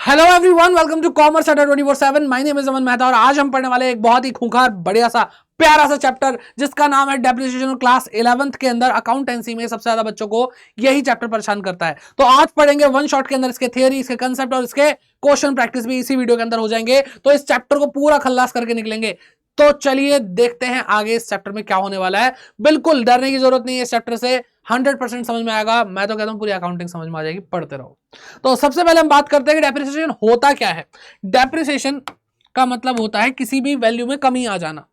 Hello everyone, welcome to commerce Adda 24/7। My name is Aman Mehta और आज हम पढ़ने वाले एक बहुत ही खूंखार बढ़िया सा प्यारा सा चैप्टर जिसका नाम है डेप्रिसिएशन। क्लास 11th के अंदर अकाउंटेंसी में सबसे ज्यादा बच्चों को यही चैप्टर परेशान करता है। तो आज पढ़ेंगे वन शॉट के अंदर इसके थियरी, इसके कंसेप्ट और इसके क्वेश्चन प्रैक्टिस भी इसी वीडियो के अंदर हो जाएंगे। तो इस चैप्टर को पूरा खल्लास करके निकलेंगे। तो चलिए देखते हैं आगे इस चैप्टर में क्या होने वाला है। बिल्कुल डरने की जरूरत नहीं है, इस चैप्टर से 100% समझ में आएगा। मैं तो कहता हूं पूरी अकाउंटिंग समझ में आ जाएगी, पढ़ते रहो। तो सबसे पहले हम बात करते हैं कि डेप्रिसिएशन होता क्या है। डेप्रिसिएशन का मतलब होता है किसी भी वैल्यू में कमी आ जाना।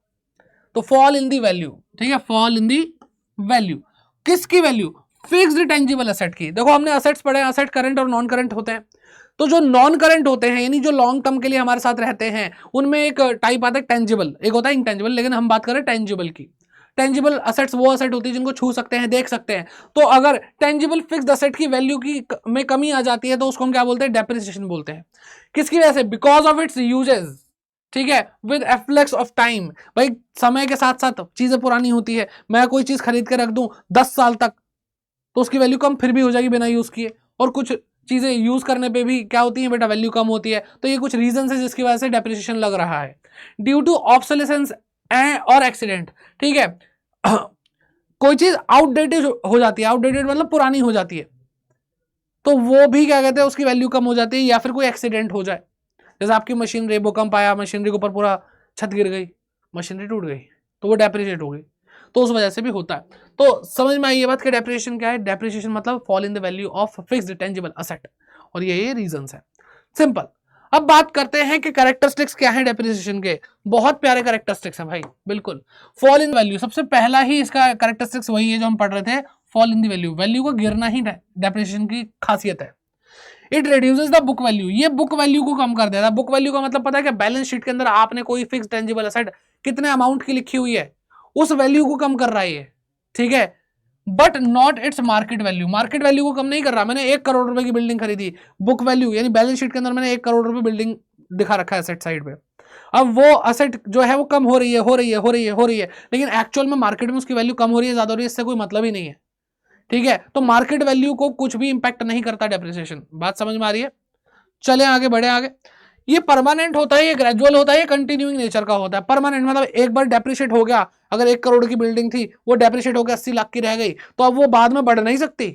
तो फॉल इन दी वैल्यू, ठीक है, फॉल इन दी वैल्यू। किसकी वैल्यू? फिक्स्ड टेंजिबल एसेट की। देखो हमने एसेट्स पढ़े, एसेट करंट और नॉन करंट होते हैं। तो जो नॉन करंट होते हैं यानी जो लॉन्ग टर्म के लिए हमारे साथ रहते हैं, उनमें एक टाइप आता है टेंजिबल, एक होता है इंटेंजिबल, लेकिन हम बात करें टेंजिबल की। टेंजिबल असेट्स वो असेट होती है जिनको छू सकते हैं, देख सकते हैं। तो अगर टेंजिबल फिक्स्ड असेट की वैल्यू की में कमी आ जाती है तो उसको हम क्या बोलते हैं? डेप्रिसिएशन बोलते हैं। किसकी वजह से? बिकॉज ऑफ इट्स यूजेस, ठीक है, विद एफ्लेक्स ऑफ टाइम। भाई समय के साथ साथ चीजें पुरानी होती है। मैं कोई चीज खरीद के रख दूं 10 साल तक तो उसकी वैल्यू कम फिर भी हो जाएगी बिना यूज किए, और कुछ चीजें यूज करने पे भी क्या होती है बेटा? वैल्यू कम होती है। तो ये कुछ रीजन है जिसकी वजह से डेप्रिसिएशन लग रहा है, ड्यू टू ऑब्सोलेसेंस और एक्सीडेंट। ठीक है, कोई चीज आउटडेटेड हो जाती है, आउटडेटेड मतलब पुरानी हो जाती है, तो वो भी क्या कहते हैं, उसकी वैल्यू कम हो जाती है। या फिर कोई एक्सीडेंट हो जाए, जैसे आपकी मशीनरी, भूकंप आया, मशीनरी के ऊपर पूरा छत गिर गई, मशीनरी टूट गई, तो वो डेप्रिशिएट हो गई, तो उस वजह से भी होता है। तो समझ में आई ये बात कि डेप्रिसिएशन क्या है? डेप्रिसिएशन मतलब fall in the value of fixed tangible asset, और ये रीजंस है। सिंपल। अब बात करते हैं कि कैरेक्टरिस्टिक्स क्या है डेप्रिसिएशन के। बहुत प्यारे कैरेक्टरिस्टिक्स हैं भाई, बिल्कुल। फॉल इन वैल्यू सबसे पहला ही इसका कैरेक्टरिस्टिक्स वही है जो हम पढ़ रहे थे, fall in the value. Value को गिरना ही डेप्रिसिएशन की खासियत है। It reduces the book value, ये बुक वैल्यू को कम कर देता है। बुक वैल्यू का मतलब पता है कि बैलेंस शीट के अंदर आपने कोई फिक्स टेंजिबल एसेट कितने अमाउंट की लिखी हुई है, उस वैल्यू को कम कर रहा है ये, ठीक है, but not its market value. Market value को कम नहीं कर रहा। मैंने 1 करोड़ रुपए की बिल्डिंग खरीदी, बुक वैल्यू यानी बैलेंस शीट के अंदर मैंने 1 करोड़ रुपए बिल्डिंग दिखा रखा है एसेट साइड पे। अब वो एसेट जो है वो कम हो रही है, हो रही है, हो रही है, हो रही है, लेकिन एक्चुअल में मार्केट में उसकी वैल्यू कम हो रही है, ज्यादा हो रही है, इससे कोई मतलब ही नहीं है। ठीक है, तो मार्केट वैल्यू को कुछ भी इंपैक्ट नहीं करता डेप्रिसिएशन। बात समझ में आ रही है? चले आगे बढ़े आगे। ये परमानेंट होता है, ये ग्रेजुअल होता है, ये कंटिन्यूइंग नेचर का होता है। परमानेंट मतलब एक बार डेप्रिशिएट हो गया, अगर 1 करोड़ की बिल्डिंग थी वो डेप्रिशिएट होकर 80 लाख की रह गई, तो अब वो बाद में बढ़ नहीं सकती।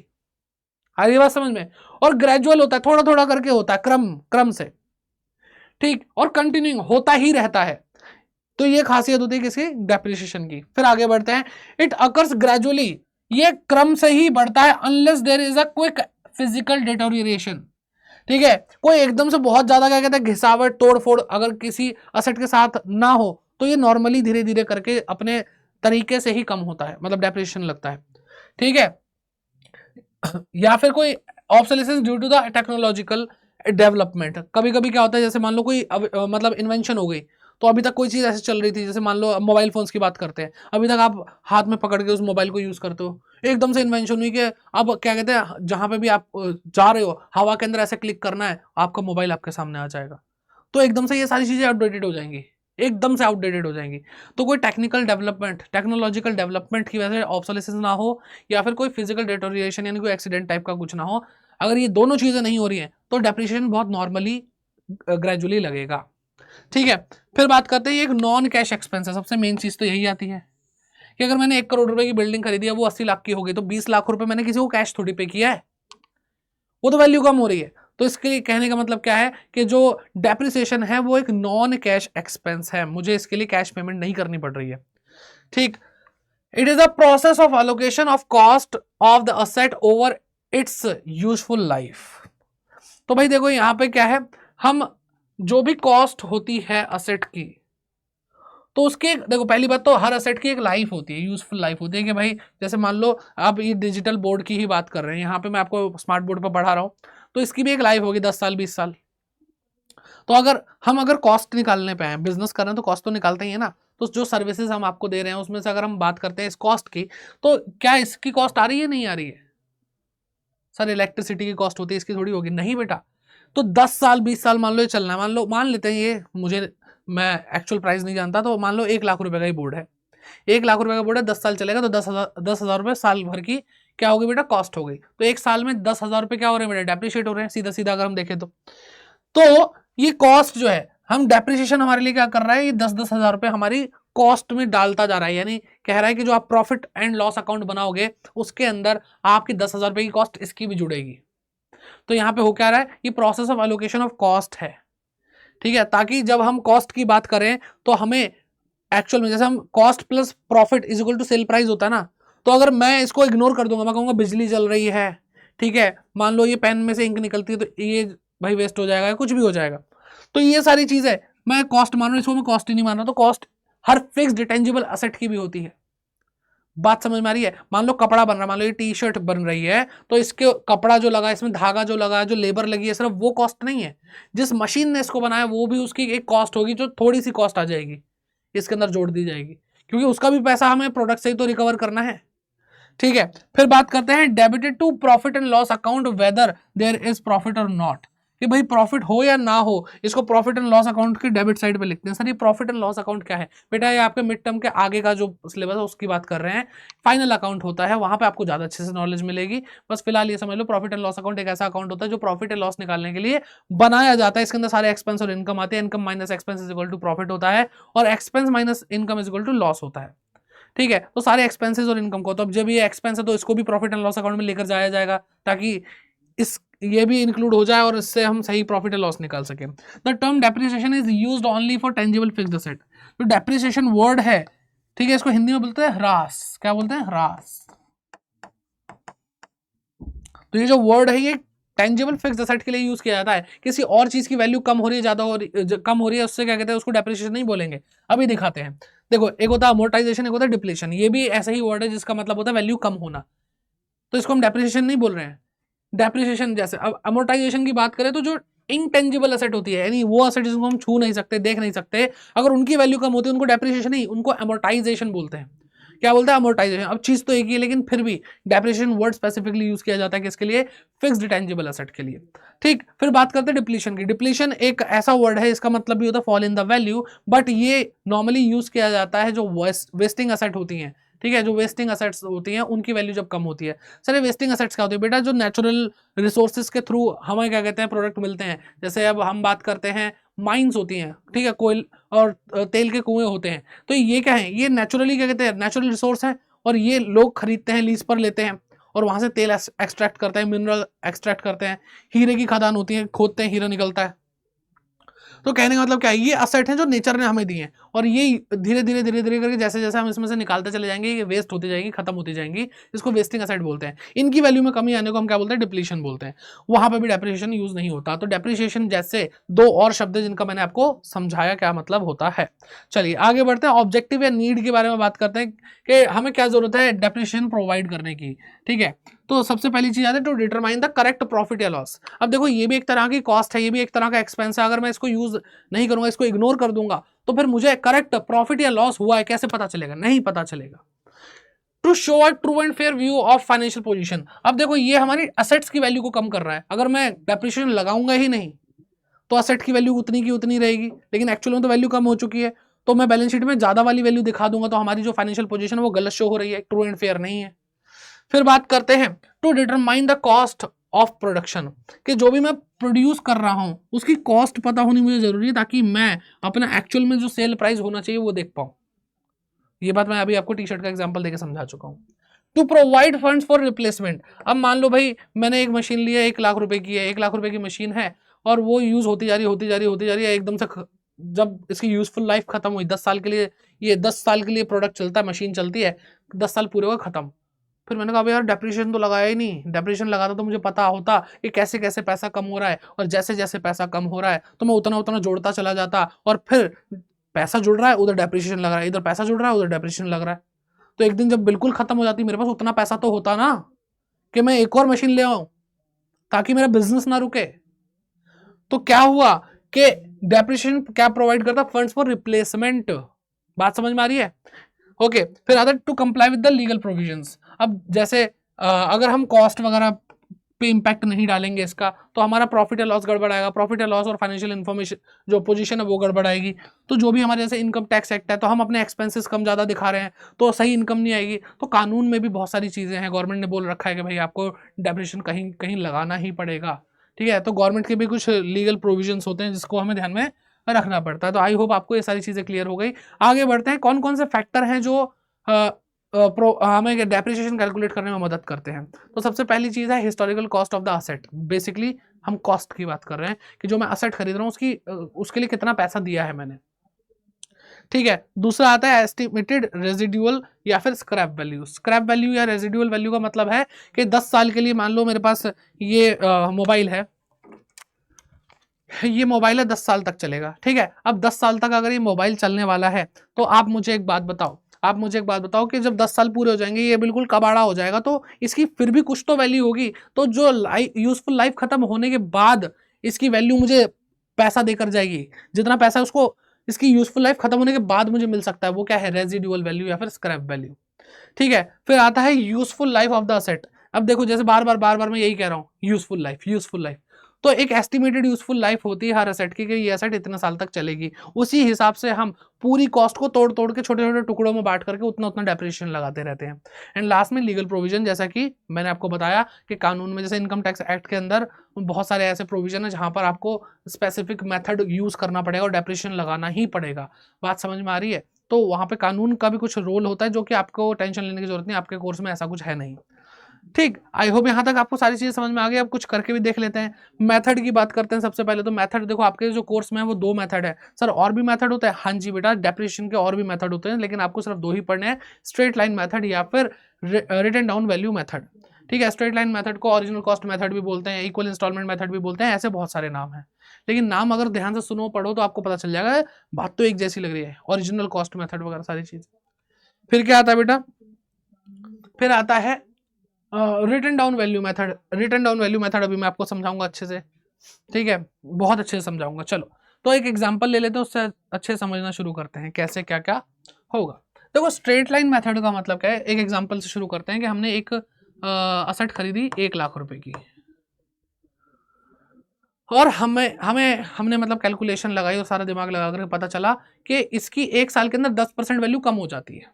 आ रही बात समझ में? और ग्रेजुअल होता है, थोड़ा थोड़ा करके होता है, क्रम क्रम से, ठीक, और कंटिन्यूइंग होता ही रहता है। तो ये खासियत होती है किसकी? डेप्रिसिएशन की। फिर आगे बढ़ते हैं। इट अकर्स ग्रेजुअली, ये क्रम से ही बढ़ता है, unless there is a quick physical deterioration. ठीक है, कोई एकदम से बहुत ज्यादा क्या कहते हैं घिसावट, तोड़फोड़ अगर किसी असेट के साथ ना हो तो ये नॉर्मली धीरे धीरे करके अपने तरीके से ही कम होता है, मतलब डेप्रिसिएशन लगता है। ठीक है, या फिर कोई obsolescence due to the technological development. कभी कभी क्या होता है, जैसे मान लो कोई मतलब इन्वेंशन हो गई, तो अभी तक कोई चीज ऐसे चल रही थी, जैसे मान लो मोबाइल फोन्स की बात करते हैं, अभी तक आप हाथ में पकड़ के उस मोबाइल को यूज करते हो, एकदम से इन्वेंशन हुई कि अब क्या कहते हैं जहां पे भी आप जा रहे हो हवा के अंदर ऐसे क्लिक करना है, आपका मोबाइल आपके सामने आ जाएगा। तो एकदम से ये सारी चीजें अपडेटेड हो जाएंगी, एकदम से आउटडेटेड हो जाएंगी। तो कोई टेक्निकल डेवलपमेंट, टेक्नोलॉजिकल डेवलपमेंट की वजह से ऑब्सोलेसेंस ना हो, या फिर कोई फिजिकल डिटोरिएशन यानी कोई एक्सीडेंट टाइप का कुछ ना हो, अगर ये दोनों चीजें नहीं हो रही हैं तो डेप्रिसिएशन बहुत नॉर्मली ग्रेजुअली लगेगा। ठीक है, फिर बात करते हैं, ये एक नॉन कैश एक्सपेंस है। सबसे मेन चीज तो यही आती है कि अगर मैंने 1 करोड़ रुपए की बिल्डिंग खरीदी है, वो 80 लाख की हो गई, तो 20 लाख रुपए मैंने किसी को कैश थोड़ी पे किया है, वो तो वैल्यू कम हो रही है। तो इसके लिए कहने का मतलब क्या है कि जो डेप्रिसिएशन है वो एक नॉन कैश एक्सपेंस है, मुझे इसके लिए कैश पेमेंट नहीं करनी पड़ रही है। ठीक, it is a process of allocation of cost of the asset over it's useful life. तो भाई देखो यहां पे क्या है, हम जो भी कॉस्ट होती है असेट की, तो उसके देखो पहली बात तो हर असेट की एक लाइफ होती है, यूजफुल लाइफ होती है कि भाई जैसे मान लो आप ये डिजिटल बोर्ड की ही बात कर रहे हैं, यहाँ पे मैं आपको स्मार्ट बोर्ड पर पढ़ा रहा हूँ, तो इसकी भी एक लाइफ होगी 10 साल 20 साल। तो अगर कॉस्ट निकालने पे हैं, बिजनेस कर रहे हैं तो कॉस्ट तो निकालते ही है ना। तो जो सर्विसेज हम आपको दे रहे हैं उसमें से अगर हम बात करते हैं इस कॉस्ट की, तो क्या इसकी कॉस्ट आ रही है नहीं आ रही है? सर इलेक्ट्रिसिटी की कॉस्ट होती है, इसकी थोड़ी होगी, नहीं बेटा। तो 10 साल 20 साल मान लो ये चलना है, मान लेते हैं ये, मुझे मैं एक्चुअल प्राइस नहीं जानता, तो मान लो 1 लाख रुपए का ही बोर्ड है, 1 लाख रुपए का बोर्ड है, 10 साल चलेगा, तो 10,000 रुपए साल भर की क्या होगी बेटा? कॉस्ट हो गई। तो 1 साल में 10,000 रुपए क्या हो रहे हैं बेटा? डेप्रिशिएट हो रहे हैं, सीधा सीधा अगर हम देखें तो। तो ये कॉस्ट जो है, हम डेप्रिसिएशन हमारे लिए क्या कर रहा है, ये 10-10 हजार रुपए हमारी कॉस्ट में डालता जा रहा है, यानी कह रहा है कि जो आप प्रॉफिट एंड लॉस अकाउंट बनाओगे उसके अंदर आपकी 10,000 रुपए की कॉस्ट इसकी भी जुड़ेगी। तो यहाँ पे हो क्या रहा है, ये process of allocation of cost है, ठीक है, ताकि जब हम कॉस्ट की बात करें तो हमें एक्चुअल में, जैसे हम cost plus profit is equal to sale price होता है ना, तो अगर मैं इसको इग्नोर कर दूंगा, मैं कहूंगा बिजली चल रही है, ठीक है, मान लो ये पेन में से इंक निकलती है तो ये भाई वेस्ट हो जाएगा, कुछ भी हो जाएगा, तो ये सारी चीजें मैं कॉस्ट मान रहा हूं, इसको मैं कॉस्ट ही नहीं मान रहा, तो कॉस्ट हर फिक्स्ड टेंजिबल असेट की भी होती है। बात समझ में आ रही है? मान लो कपड़ा बन रहा है, मान लो ये टी शर्ट बन रही है, तो इसके कपड़ा जो लगा, इसमें धागा जो लगा, जो लेबर लगी है, सिर्फ वो कॉस्ट नहीं है, जिस मशीन ने इसको बनाया वो भी उसकी एक कॉस्ट होगी, जो थोड़ी सी कॉस्ट आ जाएगी इसके अंदर जोड़ दी जाएगी, क्योंकि उसका भी पैसा हमें प्रोडक्ट से ही तो रिकवर करना है, ठीक है। फिर बात करते हैं debited to profit and loss account whether there is profit और नॉट, कि भाई प्रॉफिट हो या ना हो, इसको प्रॉफिट एंड लॉस अकाउंट की डेबिट साइड पे लिखते हैं। सर ये प्रॉफिट एंड लॉस अकाउंट क्या है बेटा? ये आपके मिड टर्म के आगे का जो सिलेबस है उसकी बात कर रहे हैं, फाइनल अकाउंट होता है, वहां पे आपको ज्यादा अच्छे से नॉलेज मिलेगी। बस फिलहाल ये समझ लो प्रॉफिट एंड लॉस अकाउंट एक ऐसा अकाउंट होता है जो प्रॉफिट एंड लॉस निकालने के लिए बनाया जाता है। इसके अंदर सारे एक्सपेंस और इनकम आते हैं, income minus expense is equal to profit होता है, और expense minus income is equal to loss होता है, ठीक है। तो सारे एक्सपेंसेस और इनकम को, तो अब जब ये एक्सपेंस है तो इसको भी प्रॉफिट एंड लॉस अकाउंट में लेकर जाया जाएगा, ताकि इस ये भी इंक्लूड हो जाए और इससे हम सही प्रॉफिट एंड लॉस निकाल सके। The term depreciation is used only for tangible fixed asset. जो डेप्रिसिएशन वर्ड है, ठीक है, इसको हिंदी में बोलते हैं ह्रास। क्या बोलते हैं? ह्रास। तो ये जो वर्ड है ये टेंजिबल फिक्स्ड असेट के लिए यूज किया जाता है। किसी और चीज की वैल्यू कम हो रही है, ज्यादा हो रही, कम हो रही है, उससे क्या कहते हैं, उसको डेप्रिसिएशन नहीं बोलेंगे। अभी दिखाते हैं। देखो, एक होता है अमोर्टाइजेशन, एक होता है डिप्लीशन। ये भी ऐसा ही वर्ड है जिसका मतलब होता है वैल्यू कम होना, तो इसको हम डेप्रिसिएशन नहीं बोल रहे हैं। डेप्रिसिएशन जैसे, अब अमोर्टाइजेशन की बात करें तो जो इनटेंजिबल असेट होती है, यानी वो असेट जिसको हम छू नहीं सकते, देख नहीं सकते, अगर उनकी वैल्यू कम होती है उनको डेप्रिसिएशन नहीं, उनको अमोर्टाइजेशन बोलते हैं। क्या बोलते हैं? अमोर्टाइजेशन। अब चीज तो एक ही है, लेकिन फिर भी डेप्रिसिएशन वर्ड स्पेसिफिकली यूज किया जाता है किसके लिए? फिक्स्ड टेंजिबल असेट के लिए, ठीक। फिर बात करते हैं डिप्लीशन की। डिप्लीशन एक ऐसा वर्ड है, इसका मतलब भी होता है fall in the value, but ये नॉर्मली यूज किया जाता है जो वेस्टिंग असेट होती हैं, ठीक है, जो वेस्टिंग असेट्स होती हैं उनकी वैल्यू जब कम होती है। सर ये वेस्टिंग असेट्स क्या होती है बेटा? जो नेचुरल रिसोर्सेज के थ्रू हमें क्या कहते हैं, प्रोडक्ट मिलते हैं। जैसे अब हम बात करते हैं माइंस होती हैं, ठीक है, कोयल और तेल के कुएं होते हैं, तो ये क्या है? ये नेचुरली क्या कहते हैं, नेचुरल रिसोर्स है, और ये लोग खरीदते हैं, लीज पर लेते हैं, और वहां से तेल एक्सट्रैक्ट करते हैं, मिनरल एक्सट्रैक्ट करते हैं। हीरे की खदान होती है, खोदते हैं, हीरा निकलता है। तो कहने का मतलब क्या है? ये असेट है जो नेचर ने हमें दिए हैं, और ये धीरे धीरे धीरे धीरे करके जैसे जैसे हम इसमें से निकालते चले जाएंगे, ये वेस्ट होती जाएंगी, खत्म होती जाएंगी, इसको वेस्टिंग असेट बोलते हैं। इनकी वैल्यू में कमी आने को हम क्या बोलते हैं? डिप्लीशन बोलते हैं। वहां पर भी डेप्रिसिएशन यूज नहीं होता। तो डेप्रिसिएशन जैसे दो और शब्द जिनका मैंने आपको समझाया क्या मतलब होता है। चलिए आगे बढ़ते हैं, ऑब्जेक्टिव या नीड के बारे में बात करते हैं कि हमें क्या जरूरत है डेप्रिसिएशन प्रोवाइड करने की, ठीक है। तो सबसे पहली चीज आती है to determine the correct profit या लॉस। अब देखो, ये भी एक तरह की कॉस्ट है, ये भी एक तरह का एक्सपेंस है। अगर मैं इसको यूज नहीं करूंगा, इसको इग्नोर कर दूंगा, तो फिर मुझे करेक्ट प्रॉफिट या लॉस हुआ है कैसे पता चलेगा? नहीं पता चलेगा। To show a true and fair view of financial position. अब देखो, ये हमारी असेट्स की वैल्यू को कम कर रहा है। अगर मैं डेप्रिसिएशन लगाऊंगा ही नहीं तो असेट की वैल्यू उतनी की उतनी रहेगी, लेकिन एक्चुअल में तो वैल्यू कम हो चुकी है। तो मैं बैलेंस शीट में ज्यादा वाली वैल्यू दिखा दूंगा, तो हमारी जो फाइनेंशियल पोजीशन है वो गलत शो हो रही है, ट्रू एंड फेयर नहीं है। फिर बात करते हैं to determine the cost of production, कि जो भी मैं प्रोड्यूस कर रहा हूं उसकी कॉस्ट पता होनी मुझे जरूरी है, ताकि मैं अपना एक्चुअल में जो सेल प्राइस होना चाहिए वो देख पाऊं। ये बात मैं अभी आपको टी शर्ट का एग्जांपल देके समझा चुका हूं। To provide funds for replacement. अब मान लो भाई मैंने एक मशीन ली है, 1 लाख रुपए की है, 1 लाख रुपए की मशीन है, और वो यूज होती जा रही होती जा रही होती जा रही है, एकदम से जब इसकी यूजफुल लाइफ खत्म हुई, 10 साल के लिए, ये 10 साल के लिए प्रोडक्ट चलता है, मशीन चलती है, 10 साल पूरे हुए खत्म। फिर मैंने कहा यार डेप्रिसिएशन तो लगाया ही नहीं, डेप्रिसिएशन लगाता तो मुझे पता होता कि कैसे कैसे पैसा कम हो रहा है, और जैसे जैसे पैसा कम हो रहा है तो मैं उतना उतना जोड़ता चला जाता, और फिर पैसा जुड़ रहा है उधर डेप्रिसिएशन लग रहा है, इधर पैसा जुड़ रहा है उधर डेप्रिसिएशन लग रहा है। तो एक दिन जब बिल्कुल खत्म हो जाती, मेरे पास उतना पैसा तो होता ना कि मैं एक और मशीन ले आऊं ताकि मेरा बिजनेस ना रुके। तो क्या हुआ कि डेप्रिसिएशन क्या प्रोवाइड करता? Funds for replacement. बात समझ में आ रही है? ओके। फिर आता है to comply with the legal provisions. अब जैसे अगर हम कॉस्ट वगैरह पे इम्पैक्ट नहीं डालेंगे इसका, तो हमारा प्रॉफिट या लॉस गड़बड़ाएगा। प्रॉफिट या लॉस और फाइनेंशियल इन्फॉर्मेशन जो पोजीशन है वो गड़बड़ाएगी। तो जो भी हमारे जैसे इनकम टैक्स एक्ट है, तो हम अपने एक्सपेंसेस कम ज़्यादा दिखा रहे हैं तो सही इनकम नहीं आएगी। तो कानून में भी बहुत सारी चीज़ें हैं, गवर्नमेंट ने बोल रखा है कि भाई आपको डेप्रिसिएशन कहीं कहीं लगाना ही पड़ेगा, ठीक है, तो गवर्नमेंट के भी कुछ लीगल प्रोविजंस होते हैं जिसको हमें ध्यान में रखना पड़ता है। तो आई होप आपको ये सारी चीजें क्लियर हो गई। आगे बढ़ते हैं, कौन कौन से फैक्टर हैं जो हमें डेप्रिसिएशन कैलकुलेट करने में मदद करते हैं। तो सबसे पहली चीज है historical cost of the asset. Basically हम कॉस्ट की बात कर रहे हैं कि जो मैं असेट खरीद रहा हूँ उसके लिए कितना पैसा दिया है मैंने। ठीक है, दूसरा आता है एस्टिमेटेड रेजिडुअल या फिर स्क्रैप वैल्यू। स्क्रैप वैल्यू या रेजिडुअल वैल्यू का मतलब है कि 10 साल के लिए मान लो मेरे पास ये मोबाइल है, ये मोबाइल है 10 साल तक चलेगा। ठीक है, अब 10 साल तक अगर ये मोबाइल चलने वाला है तो आप मुझे एक बात बताओ कि जब 10 साल पूरे हो जाएंगे ये बिल्कुल कबाड़ा हो जाएगा तो इसकी फिर भी कुछ तो वैल्यू होगी। तो जो यूजफुल लाइफ खत्म होने के बाद इसकी वैल्यू मुझे पैसा देकर जाएगी, जितना पैसा उसको इसकी यूजफुल लाइफ खत्म होने के बाद मुझे मिल सकता है, वो क्या है, रेजिडुअल वैल्यू या फिर स्क्रैप वैल्यू। ठीक है, फिर आता है useful life of the asset. अब देखो जैसे बार बार मैं यही कह रहा हूँ, यूजफुल लाइफ, तो एक एस्टिमेटेड यूजफुल लाइफ होती है हर असेट की कि ये असेट इतने साल तक चलेगी। उसी हिसाब से हम पूरी कॉस्ट को तोड़ तोड़ के छोटे छोटे टुकड़ों में बांट करके उतना उतना डेप्रिसिएशन लगाते रहते हैं। एंड लास्ट में लीगल प्रोविजन, जैसा कि मैंने आपको बताया कि कानून में जैसे इनकम टैक्स एक्ट के अंदर बहुत सारे ऐसे प्रोविजन है जहां पर आपको स्पेसिफिक मेथड यूज करना पड़ेगा और डेप्रिसिएशन लगाना ही पड़ेगा। बात समझ में आ रही है? तो वहां पे कानून का भी कुछ रोल होता है जो कि आपको टेंशन लेने की जरूरत नहीं, आपके कोर्स में ऐसा कुछ है नहीं। ठीक, आई होप यहां तक आपको सारी चीजें समझ में आ गई। अब कुछ करके भी देख लेते हैं। मेथड की बात करते हैं। सबसे पहले तो मेथड देखो, आपके जो कोर्स में है वो 2 मेथड है। सर और भी मेथड होता है? हाँ जी बेटा, डेप्रिसिएशन के और भी मेथड होते हैं, लेकिन आपको सिर्फ 2 ही पढ़ने हैं, स्ट्रेट लाइन मेथड या फिर रिटन डाउन वैल्यू मेथड। ठीक है, स्ट्रेट लाइन मेथड को ओरिजिनल कॉस्ट मेथड भी बोलते हैं, इक्वल इंस्टॉलमेंट मेथड भी बोलते हैं, ऐसे बहुत सारे नाम हैं, लेकिन नाम अगर ध्यान से सुनो पढ़ो तो आपको पता चल जाएगा, बात तो एक जैसी लग रही है, ओरिजिनल कॉस्ट मेथड वगैरह सारी चीज। फिर क्या आता है बेटा? फिर आता है written down value method. Written down value method अभी मैं आपको समझाऊंगा अच्छे से। ठीक है, बहुत अच्छे से समझाऊंगा। चलो तो एक एग्जांपल ले लेते हैं, उससे अच्छे समझना शुरू करते हैं कैसे क्या क्या होगा। देखो स्ट्रेट लाइन मेथड का मतलब क्या है, एक एग्जांपल से शुरू करते हैं कि हमने एक असेट खरीदी 1 लाख रुपए की, और हमने मतलब कैलकुलेशन लगाई और सारा दिमाग लगा कर पता चला कि इसकी 1 साल के अंदर 10% वैल्यू कम हो जाती है।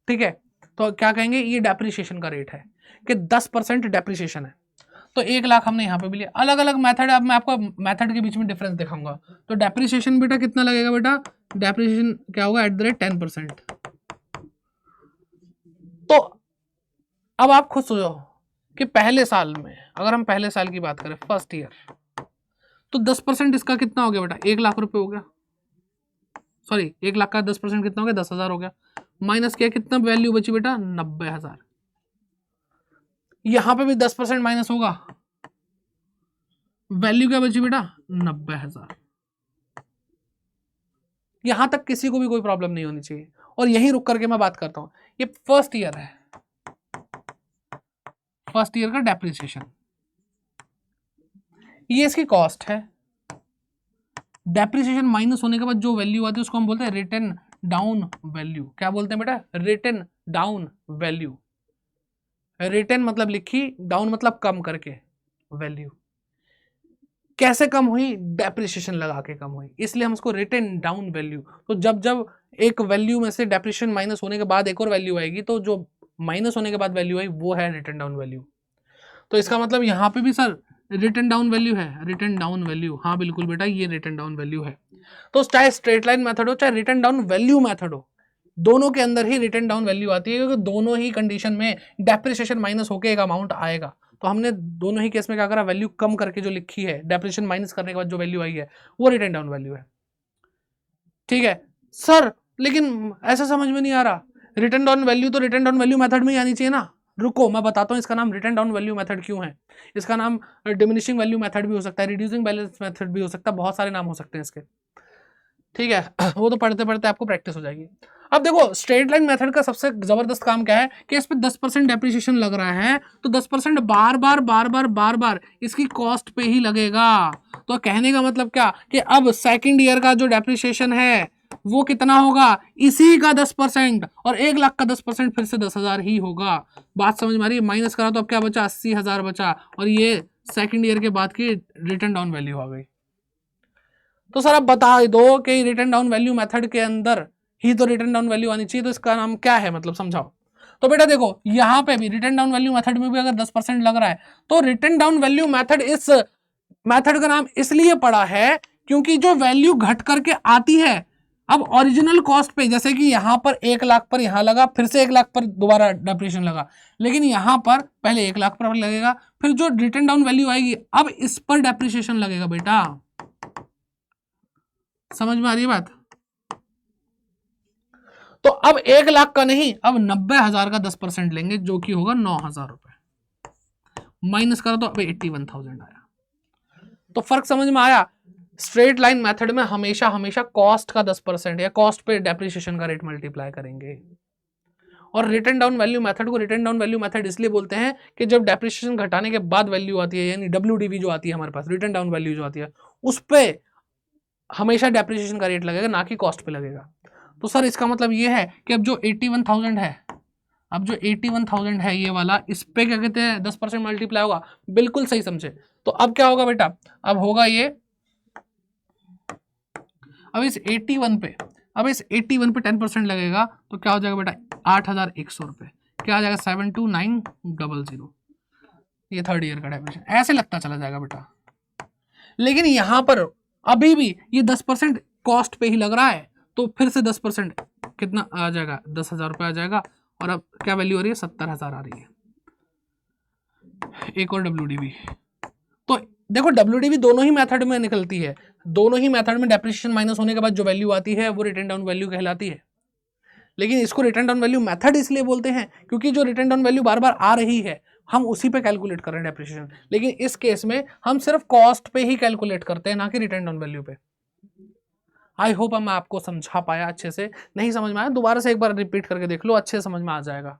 ठीक है, तो क्या कहेंगे, ये डेप्रिसिएशन का रेट है कि 10% डेप्रिसिएशन है। तो 1 लाख हमने यहाँ पे भी लिया। अलग अलग मेथड है, अब मैं आपको मेथड के बीच में डिफरेंस दिखाऊंगा। तो डेप्रिसिएशन बेटा कितना लगेगा बेटा? डेप्रिसिएशन क्या होगा, @10%। तो अब आप खुद सोचो कि पहले साल में, अगर हम पहले साल की बात करें, फर्स्ट ईयर, तो 10% इसका कितना हो गया बेटा? 1 लाख रुपए हो गया। सॉरी, 1 लाख का 10% कितना हो गया? 10,000 हो गया। माइनस किया, कितना वैल्यू बची बेटा? 90,000। यहां पे भी 10% माइनस होगा, वैल्यू क्या बची बेटा? 90,000। यहां तक किसी को भी कोई प्रॉब्लम नहीं होनी चाहिए, और यहीं रुक करके मैं बात करता हूं। ये फर्स्ट ईयर है, फर्स्ट ईयर का डेप्रिसिएशन, ये इसकी कॉस्ट है। डेप्रिसिएशन माइनस होने के बाद जो वैल्यू आती है उसको हम बोलते हैं रिटन डाउन वैल्यू। क्या बोलते हैं बेटा? Written down value. रिटन मतलब लिखी, डाउन मतलब कम करके वैल्यू। कैसे कम हुई? डेप्रिसिएशन लगा के कम हुई, इसलिए हम उसको रिटन डाउन वैल्यू। तो जब जब एक वैल्यू में से डेप्रिसिएशन माइनस होने के बाद एक और वैल्यू आएगी, तो जो माइनस होने के बाद वैल्यू आई वो है रिटन डाउन वैल्यू। तो इसका मतलब यहाँ पे भी सर रिटन डाउन वैल्यू है, रिटन डाउन वैल्यू। हाँ बिल्कुल बेटा, ये रिटन डाउन वैल्यू है। तो चाहे स्ट्रेट लाइन मेथड हो चाहे रिटन डाउन वैल्यू मेथड हो, दोनों के अंदर ही रिटन डाउन वैल्यू आती है, क्योंकि दोनों ही कंडीशन में डेप्रिसिएशन माइनस होकर एक अमाउंट आएगा। तो हमने दोनों ही केस में क्या करा, वैल्यू कम करके जो लिखी है, डेप्रिसिएशन माइनस करने के बाद जो वैल्यू आई है वो रिटन डाउन वैल्यू है। ठीक है सर, लेकिन ऐसा समझ में नहीं आ रहा, रिटन डाउन वैल्यू तो रिटन डाउन वैल्यू मेथड में ही आनी चाहिए ना। रुको मैं बताता हूँ इसका नाम रिटन डाउन वैल्यू मेथड क्यों है। इसका नाम डिमिनिशिंग वैल्यू मेथड भी हो सकता है, रिड्यूसिंग बैलेंस मेथड भी हो सकता है, बहुत सारे नाम हो सकते हैं इसके। ठीक है, वो तो पढ़ते पढ़ते आपको प्रैक्टिस हो जाएगी। अब देखो स्ट्रेट लाइन मेथड का सबसे जबरदस्त काम क्या है कि इस पे 10% डेप्रिसिएशन लग रहा है, तो 10% बार बार इसकी कॉस्ट पे ही लगेगा। तो कहने का मतलब क्या कि अब सेकंड ईयर का जो डेप्रिसिएशन है वो कितना होगा? इसी का 10%, और 1 लाख का 10% फिर से 10,000 ही होगा। बात समझ में आ रही है? माइनस करा तो अब क्या बचा? 80,000 बचा, और ये सेकंड ईयर के बाद की रिटर्न डाउन वैल्यू आ गई। तो सर अब बता दो कि रिटर्न डाउन वैल्यू मेथड के अंदर ही तो रिटर्न डाउन वैल्यू आनी चाहिए, तो इसका नाम क्या है, मतलब समझाओ। तो बेटा देखो यहाँ पे भी रिटर्न डाउन वैल्यू मेथड में भी अगर 10% लग रहा है, तो रिटर्न डाउन वैल्यू मेथड इस मेथड का नाम इसलिए पड़ा है क्योंकि जो वैल्यू घट करके आती है, अब ओरिजिनल कॉस्ट पे, जैसे कि यहां पर 1 लाख पर यहां लगा, फिर से 1 लाख पर दोबारा डेप्रिसिएशन लगा, लेकिन यहां पर पहले 1 लाख पर लगेगा, फिर जो रिटर्न डाउन वैल्यू आएगी अब इस पर डेप्रिसिएशन लगेगा बेटा। समझ में आ रही है बात? तो अब 1 लाख का नहीं, अब 90,000 का 10% लेंगे, जो कि होगा 9,000 रुपए। माइनस करो तो अब 81,000 आया। तो फर्क समझ में आया? स्ट्रेट लाइन मेथड में हमेशा हमेशा कॉस्ट का 10% या कॉस्ट पे डेप्रिसिएशन का रेट मल्टीप्लाई करेंगे। और रिटर्न डाउन वैल्यू मेथड को रिटर्न डाउन वैल्यू मेथड इसलिए बोलते हैं कि जब डेप्रिसिएशन घटाने के बाद वैल्यू आती है, यानी WDV जो आती है हमारे पास, रिटर्न डाउन वैल्यू जो आती है, उस पे हमेशा डेप्रिसिएशन का रेट लगेगा, ना कि कॉस्ट पे लगेगा। तो सर इसका मतलब ये है कि अब जो 81,000 है, अब जो 81,000 है ये वाला, इस पे क्या कहते हैं 10% मल्टीप्लाई होगा। बिल्कुल सही समझे। तो अब क्या होगा बेटा, अब होगा ये, अब इस 81 पे, अब इस 81 पे 10% लगेगा तो क्या हो जाएगा बेटा 8,100 रुपए। क्या आ जाएगा 72900। ये थर्ड ईयर का डेप्रिसिएशन ऐसे लगता चला जाएगा बेटा। लेकिन यहां पर अभी भी ये 10% कॉस्ट पे ही लग रहा है, तो फिर से 10% कितना आ जाएगा, 10,000 रुपये आ जाएगा। और अब क्या वैल्यू आ रही है, 70,000 आ रही है। एक और WDV। तो देखो WDV दोनों ही मेथड में निकलती है, दोनों ही मेथड में डेप्रिसिएशन माइनस होने के बाद जो वैल्यू आती है वो रिटर्न डाउन वैल्यू कहलाती है। लेकिन इसको रिटर्न डाउन वैल्यू मेथड इसलिए बोलते हैं क्योंकि जो रिटर्न डाउन वैल्यू बार बार आ रही है हम उसी पे कैलकुलेट कर रहे हैं डेप्रिसिएशन। लेकिन इस केस में हम सिर्फ कॉस्ट पे ही कैलकुलेट करते हैं, ना कि रिटर्न डाउन वैल्यू पे। आई होप मैं आपको समझा पाया अच्छे से। नहीं समझ में आया दोबारा से एक बार रिपीट करके देख लो, अच्छे से समझ में आ जाएगा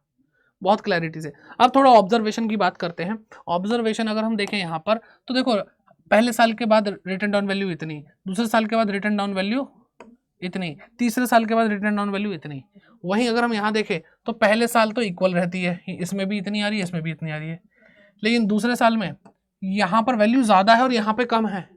बहुत क्लैरिटी से। अब थोड़ा ऑब्जर्वेशन की बात करते हैं। ऑब्जर्वेशन अगर हम देखें यहाँ पर तो देखो पहले साल के बाद रिटर्न डाउन वैल्यू इतनी, दूसरे साल के बाद रिटर्न डाउन वैल्यू इतनी, तीसरे साल के बाद रिटर्न डाउन वैल्यू इतनी। वहीं अगर हम यहाँ देखें तो पहले साल तो इक्वल रहती है, इसमें भी इतनी आ रही है, इसमें भी इतनी आ रही है। लेकिन दूसरे साल में यहाँ पर वैल्यू ज़्यादा है और यहाँ पे कम है।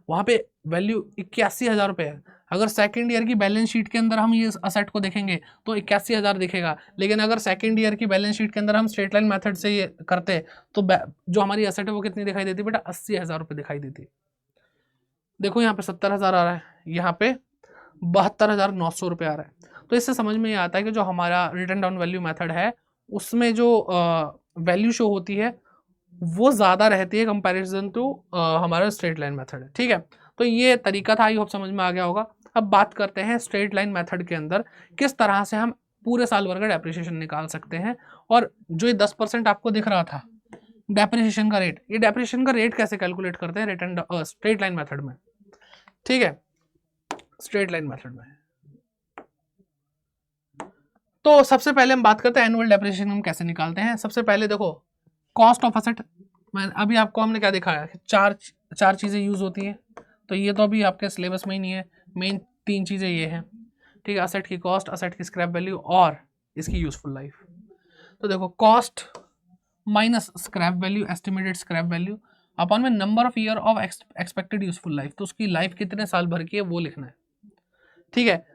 वहाँ पे वैल्यू 81,000 रुपये है। अगर सेकेंड ईयर की बैलेंस शीट के अंदर हम ये असेट को देखेंगे तो 81,000 दिखेगा। लेकिन अगर सेकेंड ईयर की बैलेंस शीट के अंदर हम स्ट्रेट लाइन मेथड से ये करते तो जो हमारी असेट है वो कितनी दिखाई देती बेटा, 80,000 रुपये दिखाई देती। देखो यहाँ पे 70,000 आ रहा है, यहाँ पे 72,900 रुपये आ रहा है। तो इससे समझ में ये आता है कि जो हमारा रिटर्न डाउन वैल्यू मेथड है उसमें जो वैल्यू शो होती है वो ज़्यादा रहती है कंपैरिजन टू हमारा स्ट्रेट लाइन मेथड। ठीक है, तो ये तरीका था, आई होप समझ में आ गया होगा। अब बात करते हैं स्ट्रेट लाइन मेथड के अंदर किस तरह से हम पूरे साल भर का डेप्रिसिएशन निकाल सकते हैं। और जो ये 10% आपको दिख रहा था डेप्रिसिएशन का रेट, ये डेप्रिसिएशन का रेट कैसे कैलकुलेट करते हैं रिटर्न स्ट्रेट लाइन मेथड में। ठीक है, स्ट्रेट लाइन मेथड में तो सबसे पहले हम बात करते हैं एनुअल डेप्रिसिएशन हम कैसे निकालते हैं। सबसे पहले देखो कॉस्ट ऑफ असेट, मैं अभी आपको हमने क्या दिखाया कि चार चीज़ें यूज़ होती हैं। तो ये तो अभी आपके सिलेबस में ही नहीं है, मेन 3 चीज़ें ये हैं। ठीक है, असेट की कॉस्ट, असेट की स्क्रैप वैल्यू और इसकी यूजफुल लाइफ। तो देखो cost minus scrap value, estimated scrap value upon में number of year of expected useful life, तो उसकी लाइफ कितने साल भर की है वो लिखना है। ठीक है,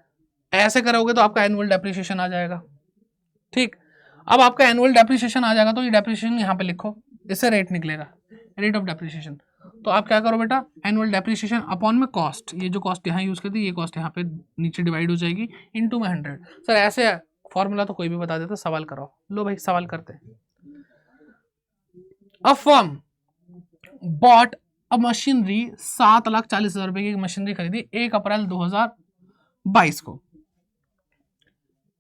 ऐसे करोगे तो आपका एनुअल डेप्रिसिएशन आ जाएगा। ठीक, अब आपका एनुअल डेप्रिसिएशन आ जाएगा तो ये डेप्रिसिएशन यहाँ पे लिखो, इससे रेट निकलेगा, रेट ऑफ डेप्रिसिएशन। तो आप क्या करो बेटा, एनुअल डेप्रिसिएशन अपॉन में कॉस्ट, ये जो कॉस्ट यहाँ यूज करती है ये कॉस्ट यहाँ पे नीचे डिवाइड हो जाएगी, इनटू में 100। सर ऐसे फॉर्मूला तो कोई भी बता देता, सवाल कराओ। लो भाई सवाल करते हैं। A firm bought a machinery, 7,40,000 रुपए की मशीनरी खरीदी 1 अप्रैल 2022 को,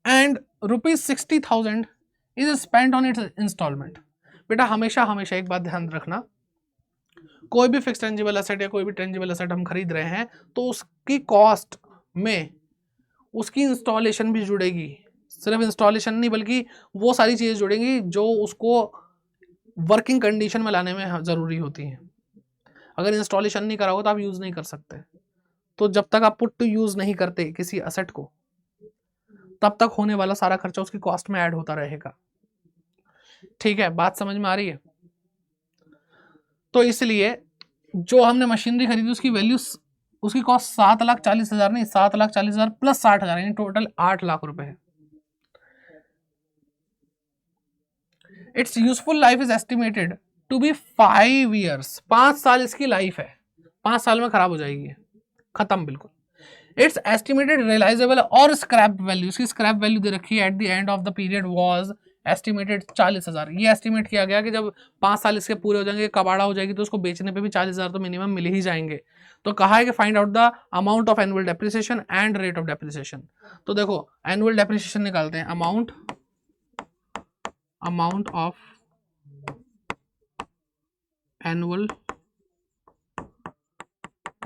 and ₹60,000 is spent on its installment. बेटा हमेशा हमेशा एक बात ध्यान रखना, कोई भी फिक्स टेंजिबल एसेट या कोई भी टेंजिबल एसेट हम खरीद रहे हैं तो उसकी कॉस्ट में उसकी इंस्टॉलेशन भी जुड़ेगी। सिर्फ इंस्टॉलेशन नहीं बल्कि वो सारी चीज़ें जुड़ेंगी जो उसको वर्किंग कंडीशन में लाने में ज़रूरी होती हैं। अगर इंस्टॉलेशन नहीं कराओगे तो आप यूज़ नहीं कर सकते। तो जब तक आप पुट टू यूज़ नहीं करते किसी एसेट को तब तक होने वाला सारा खर्चा उसकी कॉस्ट में ऐड होता रहेगा। ठीक है, बात समझ में आ रही है? तो इसलिए जो हमने मशीनरी खरीदी उसकी वैल्यू, उसकी कॉस्ट 7,40,000 नहीं, 7,40,000 प्लस 60,000 यानी टोटल 8 लाख रुपए है। Its useful life is estimated to be 5 years, 5 साल इसकी लाइफ है, 5 साल में खराब हो जाएगी, खत्म बिल्कुल। इट्स एस्टिमेटेड रियलाइजेबल और स्क्रैप वैल्यू, इसकी स्क्रैप वैल्यू दे रखी है at the end of the period was estimated 40,000। ये एस्टिमेट किया गया कि जब 5 साल इसके पूरे हो जाएंगे, कबाड़ा हो जाएगी, तो उसको बेचने पे भी 40,000 तो मिनिमम मिल ही जाएंगे। तो कहा है कि find out the amount of annual depreciation and rate of depreciation. तो देखो एनुअल डेप्रिसिएशन निकालते हैं, अमाउंट ऑफ एनुअल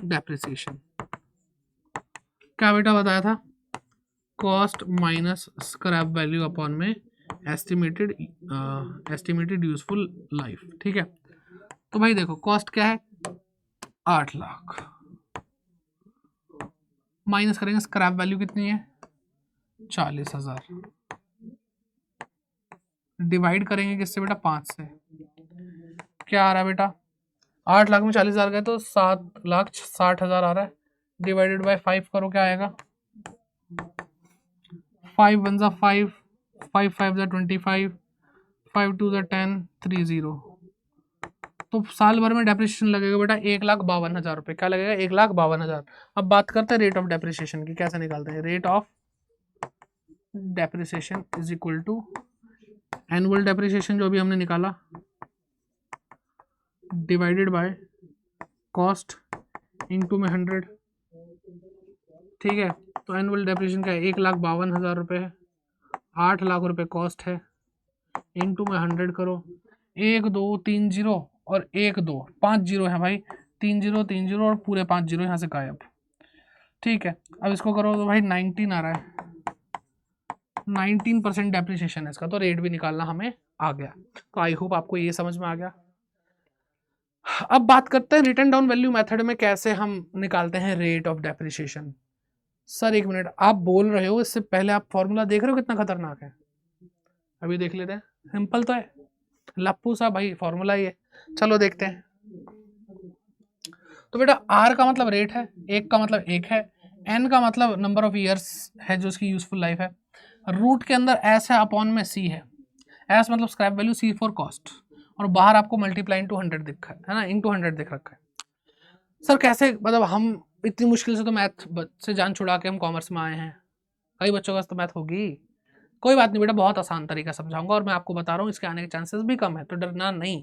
डेप्रिसिएशन क्या बेटा बताया था, cost minus scrap value upon में एस्टिमेटेड यूजफुल लाइफ। ठीक है, तो भाई देखो कॉस्ट क्या है 8 लाख, माइनस करेंगे स्क्रैप वैल्यू कितनी है 40,000, डिवाइड करेंगे किससे बेटा 5 से, क्या आ रहा है बेटा 8 लाख में 40,000 गए तो 7,60,000 आ रहा है, डिवाइडेड बाय 5 करो क्या आएगा, 5 1 जा 5, 5 5 जा 25, 5 2 जा 10, 3 0। तो साल भर में डेप्रिसिएशन लगेगा बेटा 1,52,000 रुपये। क्या लगेगा 1,52,000। अब बात करते हैं रेट ऑफ डेप्रिसिएशन की, कैसे निकालते हैं, rate of depreciation is equal to annual depreciation जो भी हमने निकाला डिवाइडेड बाय कॉस्ट इंटू में 100। ठीक है, तो एनुअल डेप्रिसिएशन का 1,52,000 रुपये है, 8 लाख रुपए कॉस्ट है, इंटू में 100 करो, 1 2 3 0 और 1 2 5 0 है भाई, 3 0 3 0 और पूरे 5 0 यहाँ से गायब। ठीक है, अब इसको करो तो भाई 19 आ रहा है, 19% डेप्रिसिएशन है इसका, तो रेट भी निकालना हमें आ गया। तो आई होप आपको ये समझ में आ गया। अब बात करते हैं रिटर्न डाउन वैल्यू मेथड में कैसे हम निकालते हैं रेट ऑफ डेप्रिसिएशन। सर एक मिनट, आप बोल रहे हो, इससे पहले आप फॉर्मूला देख रहे हो कितना खतरनाक है, अभी देख लेते हैं। सिंपल तो है, लप्पू सा भाई फॉर्मूला ही है, चलो देखते हैं। तो बेटा आर का मतलब रेट है, एक का मतलब एक है, एन का मतलब नंबर ऑफ ईयर्स है जो इसकी यूजफुल लाइफ है, रूट के अंदर एस है, अपॉन में सी है, एस मतलब scrap value, c for cost, और बाहर आपको मल्टीप्लाई इंटू 100 दिखा है ना, इंटू 100 दिख रखा है। सर कैसे, मतलब हम इतनी मुश्किल से तो मैथ से जान छुड़ा के हम कॉमर्स में आए हैं, कई बच्चों का तो मैथ होगी। कोई बात नहीं बेटा, बहुत आसान तरीका समझाऊंगा, और मैं आपको बता रहा हूँ इसके आने के चांसेस भी कम है, तो डरना नहीं।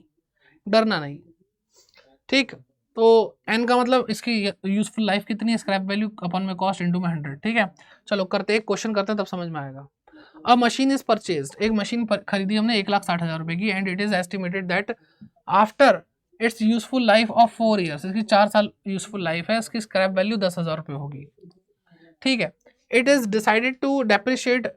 ठीक, तो एन का मतलब इसकी यूजफुल लाइफ कितनी है, स्क्रैप वैल्यू अपॉन में कॉस्ट इंटू में 100। ठीक है, चलो करते एक क्वेश्चन करते हैं तब समझ में आएगा। अ मशीन इज परचेज्ड, एक मशीन खरीदी हमने 1,60,000 रुपए की, and it is estimated that after it's useful life of 4 years, इसकी 4 साल यूजफुल लाइफ है, इसकी स्क्रैप वैल्यू 10,000 रुपये होगी। ठीक है, it is decided to depreciate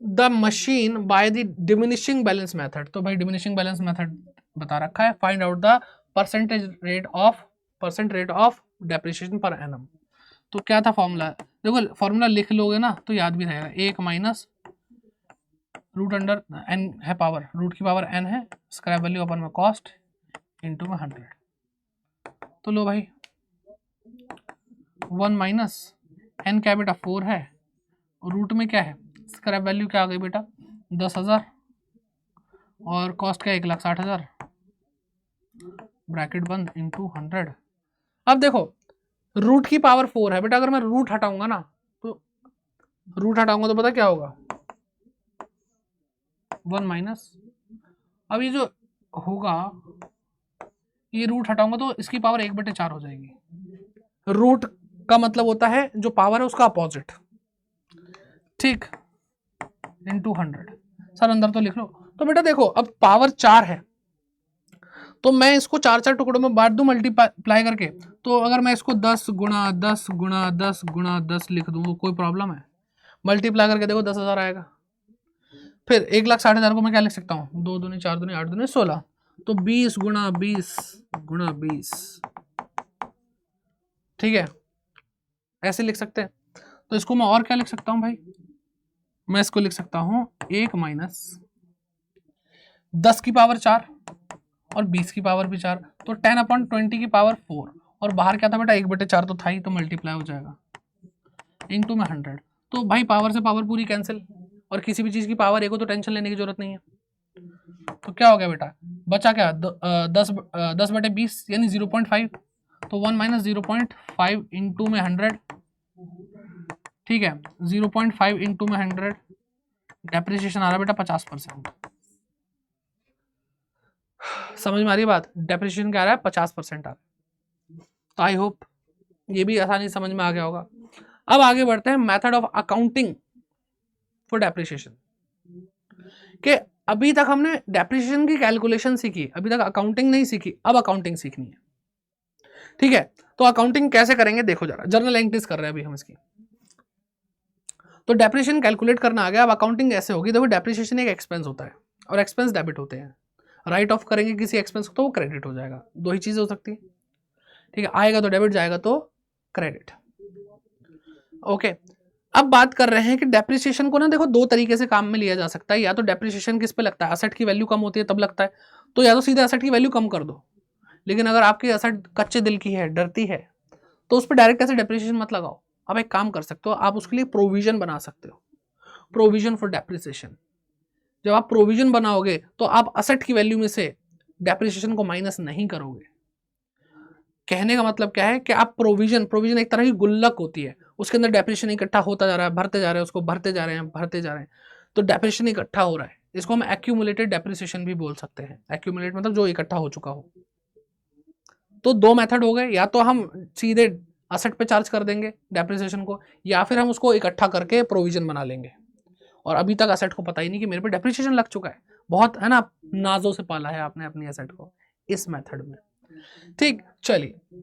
the machine by the diminishing balance method. तो भाई डिमिनिशिंग बैलेंस मेथड बता रखा है, find out the percent rate of depreciation per annum. तो क्या था फॉर्मूला, देखो फॉर्मूला लिख लोगे ना तो याद भी रहेगा, 1 माइनस रूट अंडर एन है पावर, रूट की पावर एन है, स्क्रैप वैल्यू अपन में कॉस्ट इंटू में 100। तो लो भाई 1 माइनस एन क्या बेटा 4 है, रूट में क्या है, स्क्रैप वैल्यू क्या आ गई बेटा 10,000, और कॉस्ट क्या 1,60,000, ब्रैकेट बंद इंटू 100। अब देखो रूट की पावर 4 है बेटा, अगर मैं रूट हटाऊंगा ना तो पता क्या होगा 1 माइनस, अब ये जो होगा ये रूट हटाऊंगा तो इसकी पावर 1/4 हो जाएगी। रूट का मतलब होता है जो पावर है उसका अपोजिट, ठीक, इंटू 100। सर अंदर तो लिख लो। तो बेटा देखो अब पावर 4 है तो मैं इसको 4 टुकड़ों में बांट दूं मल्टीप्लाई करके, तो अगर मैं इसको 10 गुणा 10 गुणा 10 गुणा 10 लिख दूं तो कोई प्रॉब्लम है, मल्टीप्लाई करके देखो 10,000 आएगा। फिर 1,60,000 को मैं क्या लिख सकता हूँ, 2 दूनी 4 दूनी 8 दूनी 16, तो 20 गुणा 20 गुणा 20, ठीक है, ऐसे लिख सकते हैं। तो इसको मैं और क्या लिख सकता हूँ भाई, मैं इसको लिख सकता हूँ 1 माइनस 10 की पावर 4 और 20 की पावर भी 4, तो 10/20 की पावर 4, और बाहर क्या था बेटा 1/4 तो था ही, तो मल्टीप्लाई हो जाएगा इंटू में 100। तो भाई पावर से पावर पूरी कैंसिल, और किसी भी चीज़ की पावर 1 हो तो टेंशन लेने की जरूरत नहीं है। तो क्या हो गया बेटा, बचा क्या 10/20 यानी 0.5, तो 1 माइनस 0.5 इंटू में 100, ठीक है 0.5 इंटू में 100, डेप्रिसिएशन आ रहा है बेटा 50%। समझ में आ रही बात, डेप्रिसिएशन क्या आ रहा है 50% आ रहा है। तो आई होप ये भी आसानी समझ में आ गया होगा। अब आगे बढ़ते हैं method of accounting for depreciation के। अभी तक हमने डेप्रिसिएशन की कैलकुलेशन सीखी, अभी तक अकाउंटिंग नहीं सीखी, अब अकाउंटिंग सीखनी है, ठीक है। तो अकाउंटिंग कैसे करेंगे देखो जरा, जर्नल एंट्रीज कर रहे हैं अभी हम इसकी। तो डेप्रिसिएशन कैलकुलेट करना आ गया, अब अकाउंटिंग ऐसे होगी। देखो डेप्रिसिएशन एक एक्सपेंस होता है और एक्सपेंस डेबिट होते हैं। राइट ऑफ करेंगे किसी एक्सपेंस को तो वो क्रेडिट हो जाएगा, दो ही चीजें हो सकती है, ठीक है। आएगा तो डेबिट, जाएगा तो क्रेडिट, ओके। अब बात कर रहे हैं कि डेप्रिसिएशन को ना देखो दो तरीके से काम में लिया जा सकता है। या तो डेप्रिसिएशन किस पे लगता है, असेट की वैल्यू कम होती है तब लगता है, तो या तो सीधे असेट की वैल्यू कम कर दो। लेकिन अगर आपकी असेट कच्चे दिल की है, डरती है, तो उस पर डायरेक्ट ऐसे डेप्रिसिएशन मत लगाओ। आप एक काम कर सकते हो, आप उसके लिए प्रोविजन बना सकते हो, प्रोविजन फॉर डेप्रिसिएशन। जब आप प्रोविजन बनाओगे तो आप असेट की वैल्यू में से डेप्रिसिएशन को माइनस नहीं करोगे। कहने का मतलब क्या है कि आप प्रोविजन एक तरह की गुल्लक होती है, उसके अंदर डेप्रिसिएशन इकट्ठा होता जा रहा है, भरते जा रहे हैं, उसको भरते जा रहे हैं, भरते जा रहे हैं, तो डेप्रिसिएशन इकट्ठा हो रहा है। इसको हम एक्यूमुलेटेड डेप्रिसिएशन भी बोल सकते हैं। एक्यूमुलेट मतलब जो इकट्ठा हो चुका हो। तो दो मेथड हो गए, या तो हम सीधे असेट पे चार्ज कर देंगे डेप्रिसिएशन को, या फिर हम उसको इकट्ठा करके प्रोविजन बना लेंगे। और अभी तक असेट को पता ही नहीं कि मेरे पे डेप्रिसिएशन लग चुका है, बहुत है ना, नाजों से पाला है आपने अपनी असेट को इस मेथड में, ठीक। चलिए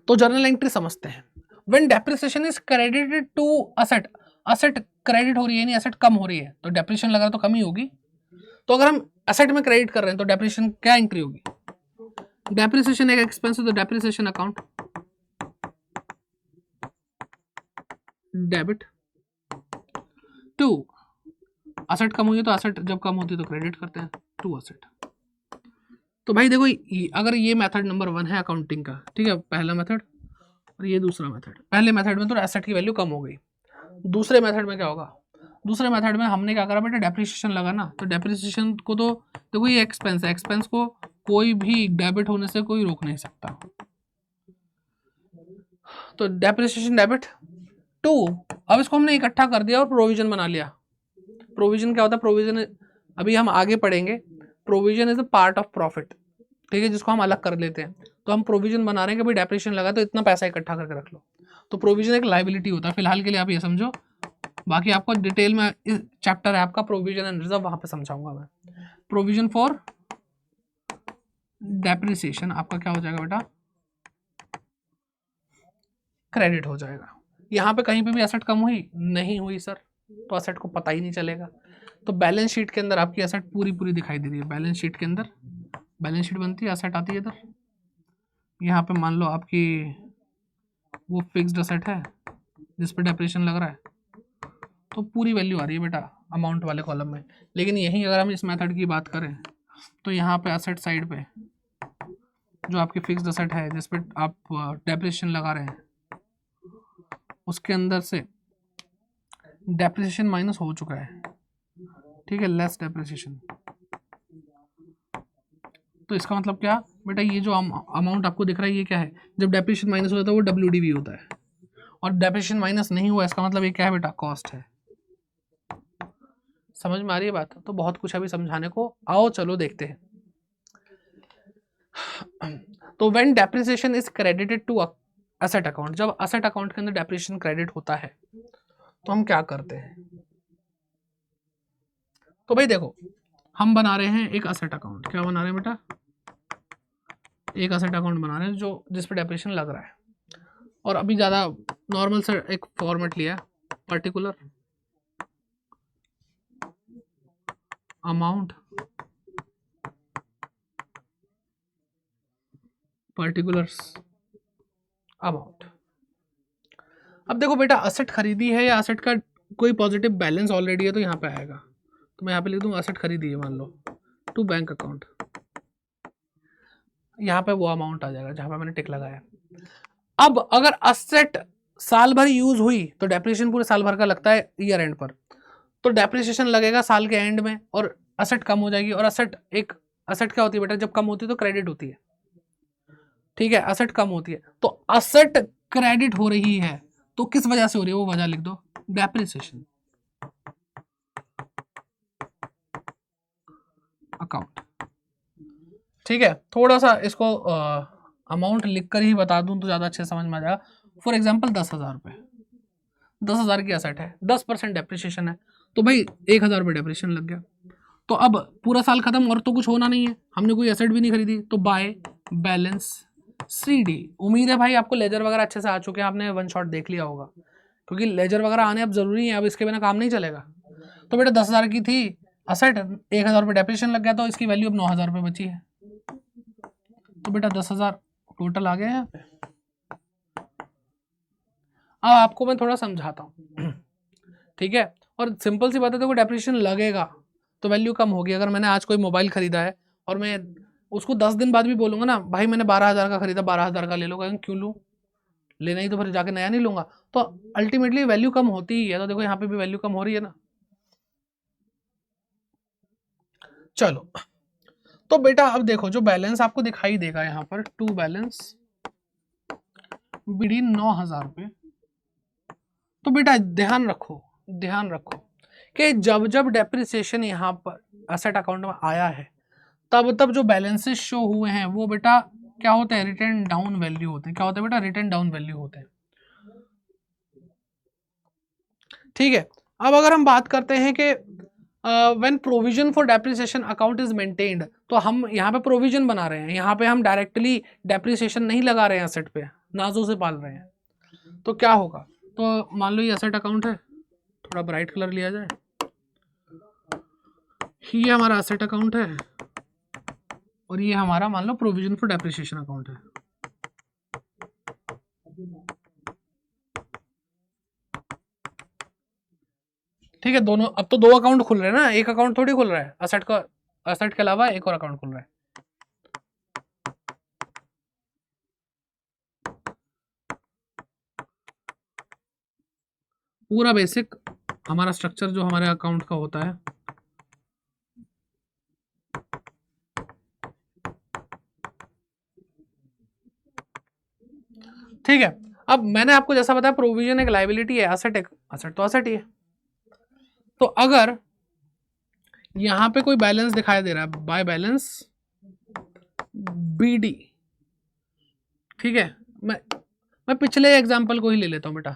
तो जर्नल एंट्री समझते हैं। When depreciation is credited to asset, asset credit हो रही है, नहीं असेट कम हो रही है, तो डेप्रिसिएशन लगा तो कम ही होगी। तो अगर हम असेट में क्रेडिट कर रहे हैं तो डेप्रिसिएशन क्या एंट्री होगी, डेप्रिसिएशन एक एक्सपेंस है तो depreciation account debit to asset कम हुई है तो असेट जब कम होती है तो क्रेडिट करते हैं टू असेट। तो भाई देखो अगर ये मेथड नंबर 1 है अकाउंटिंग का, ठीक है, पहला मेथड, और ये दूसरा मेथड। पहले मेथड में तो एसेट की वैल्यू कम हो गई, दूसरे मेथड में क्या होगा, दूसरे मेथड में हमने क्या करा बेटा, डेप्रिसिएशन लगा ना, तो डेप्रिसिएशन को तो देखो ये एक्सपेंस है, एक्सपेंस को कोई भी डेबिट होने से कोई रोक नहीं सकता, तो डेप्रिसिएशन डेबिट टू। अब इसको हमने इकट्ठा कर दिया और प्रोविजन बना लिया। प्रोविजन क्या होता है, प्रोविजन अभी हम आगे पढ़ेंगे। Provision is a part of profit, ठीक है, जिसको हम अलग कर लेते हैं। तो हम प्रोविजन बना रहे हैं कि भाई डेप्रिसिएशन लगा तो इतना पैसा इकट्ठा करके रख लो, तो प्रोविजन एक लायबिलिटी होता है। फिलहाल के लिए आप ये समझो, बाकी आपको डिटेल में इस चैप्टर है आपका प्रोविजन एंड रिजर्व, वहां पे समझाऊंगा मैं। प्रोविजन फॉर डेप्रिसिएशन आपका क्या हो जाएगा बेटा, क्रेडिट हो जाएगा। यहाँ पे कहीं पे भी एसेट कम हुई नहीं हुई सर, तो एसेट को पता ही नहीं चलेगा। तो बैलेंस शीट के अंदर आपकी एसेट पूरी पूरी दिखाई दे रही है। बैलेंस शीट के अंदर, बैलेंस शीट बनती है, एसेट आती है इधर, यहाँ पे मान लो आपकी वो फिक्स्ड एसेट है जिस पे डेप्रिसिएशन लग रहा है, तो पूरी वैल्यू आ रही है बेटा अमाउंट वाले कॉलम में। लेकिन यहीं अगर हम इस मेथड की बात करें तो यहाँ पे एसेट साइड पे जो आपकी फिक्स्ड एसेट है जिस पे आप डेप्रिसिएशन लगा रहे हैं, उसके अंदर से डेप्रिसिएशन माइनस हो चुका है, ठीक है, लेस डेप्रिसिएशन। तो इसका मतलब क्या बेटा, ये जो अमाउंट आपको दिख रहा है ये क्या है, जब डेप्रिसिएशन माइनस होता है वो WDV होता है, और डेप्रिसिएशन माइनस नहीं हुआ इसका मतलब ये क्या है बेटा, कॉस्ट है। समझ में आ रही है बात। तो बहुत कुछ अभी समझाने को, आओ चलो देखते हैं। तो when depreciation is credited to asset account, जब असेट अकाउंट के अंदर डेप्रिसिएशन क्रेडिट होता है तो हम क्या करते हैं। तो भाई देखो हम बना रहे हैं एक असेट अकाउंट, क्या बना रहे हैं बेटा, एक असेट अकाउंट बना रहे हैं जो जिस पे डेप्रिसिएशन लग रहा है। और अभी ज़्यादा नॉर्मल सा एक फॉर्मेट लिया, पर्टिकुलर अमाउंट, पर्टिकुलर्स अमाउंट। अब देखो बेटा असेट खरीदी है या असेट का कोई पॉजिटिव बैलेंस ऑलरेडी है तो यहाँ पे आएगा, तो मैं यहाँ पे लिख दूँ असेट खरीदी है मान लो टू बैंक अकाउंट, यहाँ पे वो अमाउंट आ जाएगा जहाँ पे मैंने टिक लगाया। अब अगर असेट साल भर यूज हुई तो डेप्रिसिएशन पूरे साल भर का लगता है ईयर एंड पर, तो डेप्रिसिएशन लगेगा साल के एंड में और असेट कम हो जाएगी। और असेट क्या होती है बेटा, जब कम होती है तो क्रेडिट होती है, ठीक है, असेट कम होती है। तो असेट क्रेडिट हो रही है तो किस वजह से हो रही है, वो वजह लिख दो, डेप्रिसिएशन अकाउंट, ठीक है। थोड़ा सा इसको अमाउंट लिखकर ही बता दूं तो ज्यादा अच्छे समझ में आ जाएगा। फॉर एग्जाम्पल 10,000 रुपए, 10,000 की असेट है, 10% डेप्रिसिएशन है, तो भाई 1,000 रुपये डेप्रिसिएशन लग गया। तो अब पूरा साल खत्म और तो कुछ होना नहीं है, हमने कोई एसेट भी नहीं खरीदी, तो बाय बैलेंस CD। उम्मीद है भाई आपको लेजर वगैरह अच्छे से आ चुके हैं, आपने वन शॉट देख लिया होगा, क्योंकि लेजर वगैरह आने अब जरूरी है, अब इसके बिना काम नहीं चलेगा। तो बेटा 10,000 की थी असेट, 1,000 रुपये डेप्रिसिएशन लग गया, तो इसकी वैल्यू अब 9,000 रुपये बची है। तो बेटा 10,000 टोटल आ गया यहाँ पे। अब आपको मैं थोड़ा समझाता हूँ, ठीक है। और सिंपल सी बात है, देखो डेप्रिसिएशन लगेगा तो वैल्यू कम होगी। अगर मैंने आज कोई मोबाइल खरीदा है और मैं उसको 10 दिन बाद भी बोलूंगा ना भाई मैंने 12,000 का खरीदा, 12,000 का ले लो, कहेंगे क्यों लूँ, लेना ही तो फिर जाके नया नहीं लूंगा। तो अल्टीमेटली वैल्यू कम होती ही है। तो देखो यहाँ पे भी वैल्यू कम हो रही है ना। चलो तो बेटा अब देखो जो बैलेंस आपको दिखाई देगा यहाँ पर, टू बैलेंस BD 9,000 रुपये। तो बेटा ध्यान रखो कि जब जब डेप्रिसिएशन यहाँ पर असेट अकाउंट में आया है तब तब जो बैलेंसेस शो हुए हैं वो बेटा क्या होते हैं, रिटर्न डाउन वैल्यू होते हैं। क्या होते हैं बेटा, रिटर्न डाउन वैल्यू होते हैं, ठीक है। अब अगर हम बात करते हैं कि when provision for depreciation account is maintained, तो हम यहाँ पे प्रोविजन बना रहे हैं, यहाँ पे हम डायरेक्टली डेप्रिसिएशन नहीं लगा रहे हैं असेट पे, नाजों से पाल रहे हैं। तो क्या होगा, तो मान लो ये असेट अकाउंट है, थोड़ा ब्राइट कलर लिया जाए, ये हमारा असेट अकाउंट है और ये हमारा मान लो प्रोविजन फॉर डेप्रिसिएशन अकाउंट है। ठीक है, दोनों अब तो 2 अकाउंट खुल रहे हैं ना, एक अकाउंट थोड़ी खुल रहा है, असेट का, असेट के अलावा एक और अकाउंट खुल रहा है। पूरा बेसिक हमारा स्ट्रक्चर जो हमारे अकाउंट का होता है, ठीक है। अब मैंने आपको जैसा बताया प्रोविजन एक लायबिलिटी है, असेट एक, असेट तो असेट ही है। तो अगर यहां पे कोई बैलेंस दिखाई दे रहा है, बाय बैलेंस BD, ठीक है, मैं पिछले एग्जांपल को ही ले लेता हूं बेटा।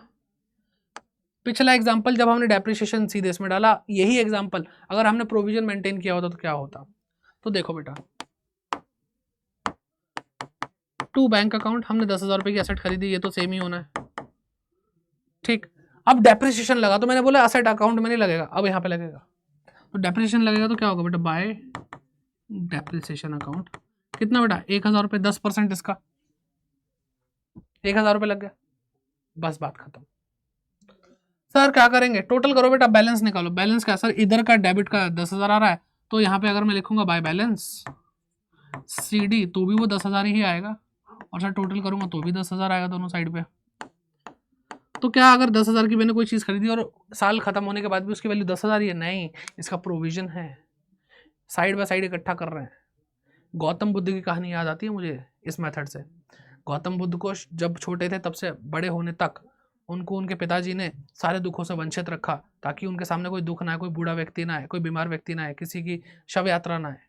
पिछला एग्जांपल जब हमने डेप्रिसिएशन सीधे इसमें डाला, यही एग्जांपल अगर हमने प्रोविजन मेंटेन किया होता तो क्या होता। तो देखो बेटा, टू बैंक अकाउंट, हमने 10,000 रुपए की एसेट खरीदी, ये तो सेम ही होना है, ठीक। अब डेप्रिसिएशन लगा तो मैंने बोला एसेट अकाउंट में नहीं लगेगा, अब यहाँ पे लगेगा। तो डेप्रिसिएशन लगेगा तो क्या होगा बेटा, बाय डेप्रिसिएशन अकाउंट, कितना बेटा 1,000 रुपये, 10% इसका 1,000 रुपये लग गया, बस बात खत्म। सर क्या करेंगे, टोटल करो बेटा, बैलेंस निकालो। बैलेंस क्या सर, इधर का डेबिट का 10,000 आ रहा है, तो यहाँ पे अगर मैं लिखूंगा बाय बैलेंस CD तो भी वो 10,000 ही आएगा, और सर टोटल करूंगा तो भी 10,000 आएगा दोनों साइड पे। तो क्या अगर 10,000 की मैंने कोई चीज़ खरीदी और साल खत्म होने के बाद भी उसकी वैल्यू 10,000 ही है, नहीं, इसका प्रोविजन है, साइड बाय साइड इकट्ठा कर रहे हैं। गौतम बुद्ध की कहानी याद आती है मुझे इस मेथड से। गौतम बुद्ध को जब छोटे थे तब से बड़े होने तक उनको उनके पिताजी ने सारे दुखों से वंचित रखा, ताकि उनके सामने कोई दुख ना आए, कोई बूढ़ा व्यक्ति ना आए, कोई बीमार व्यक्ति ना आए, किसी की शव यात्रा ना आए।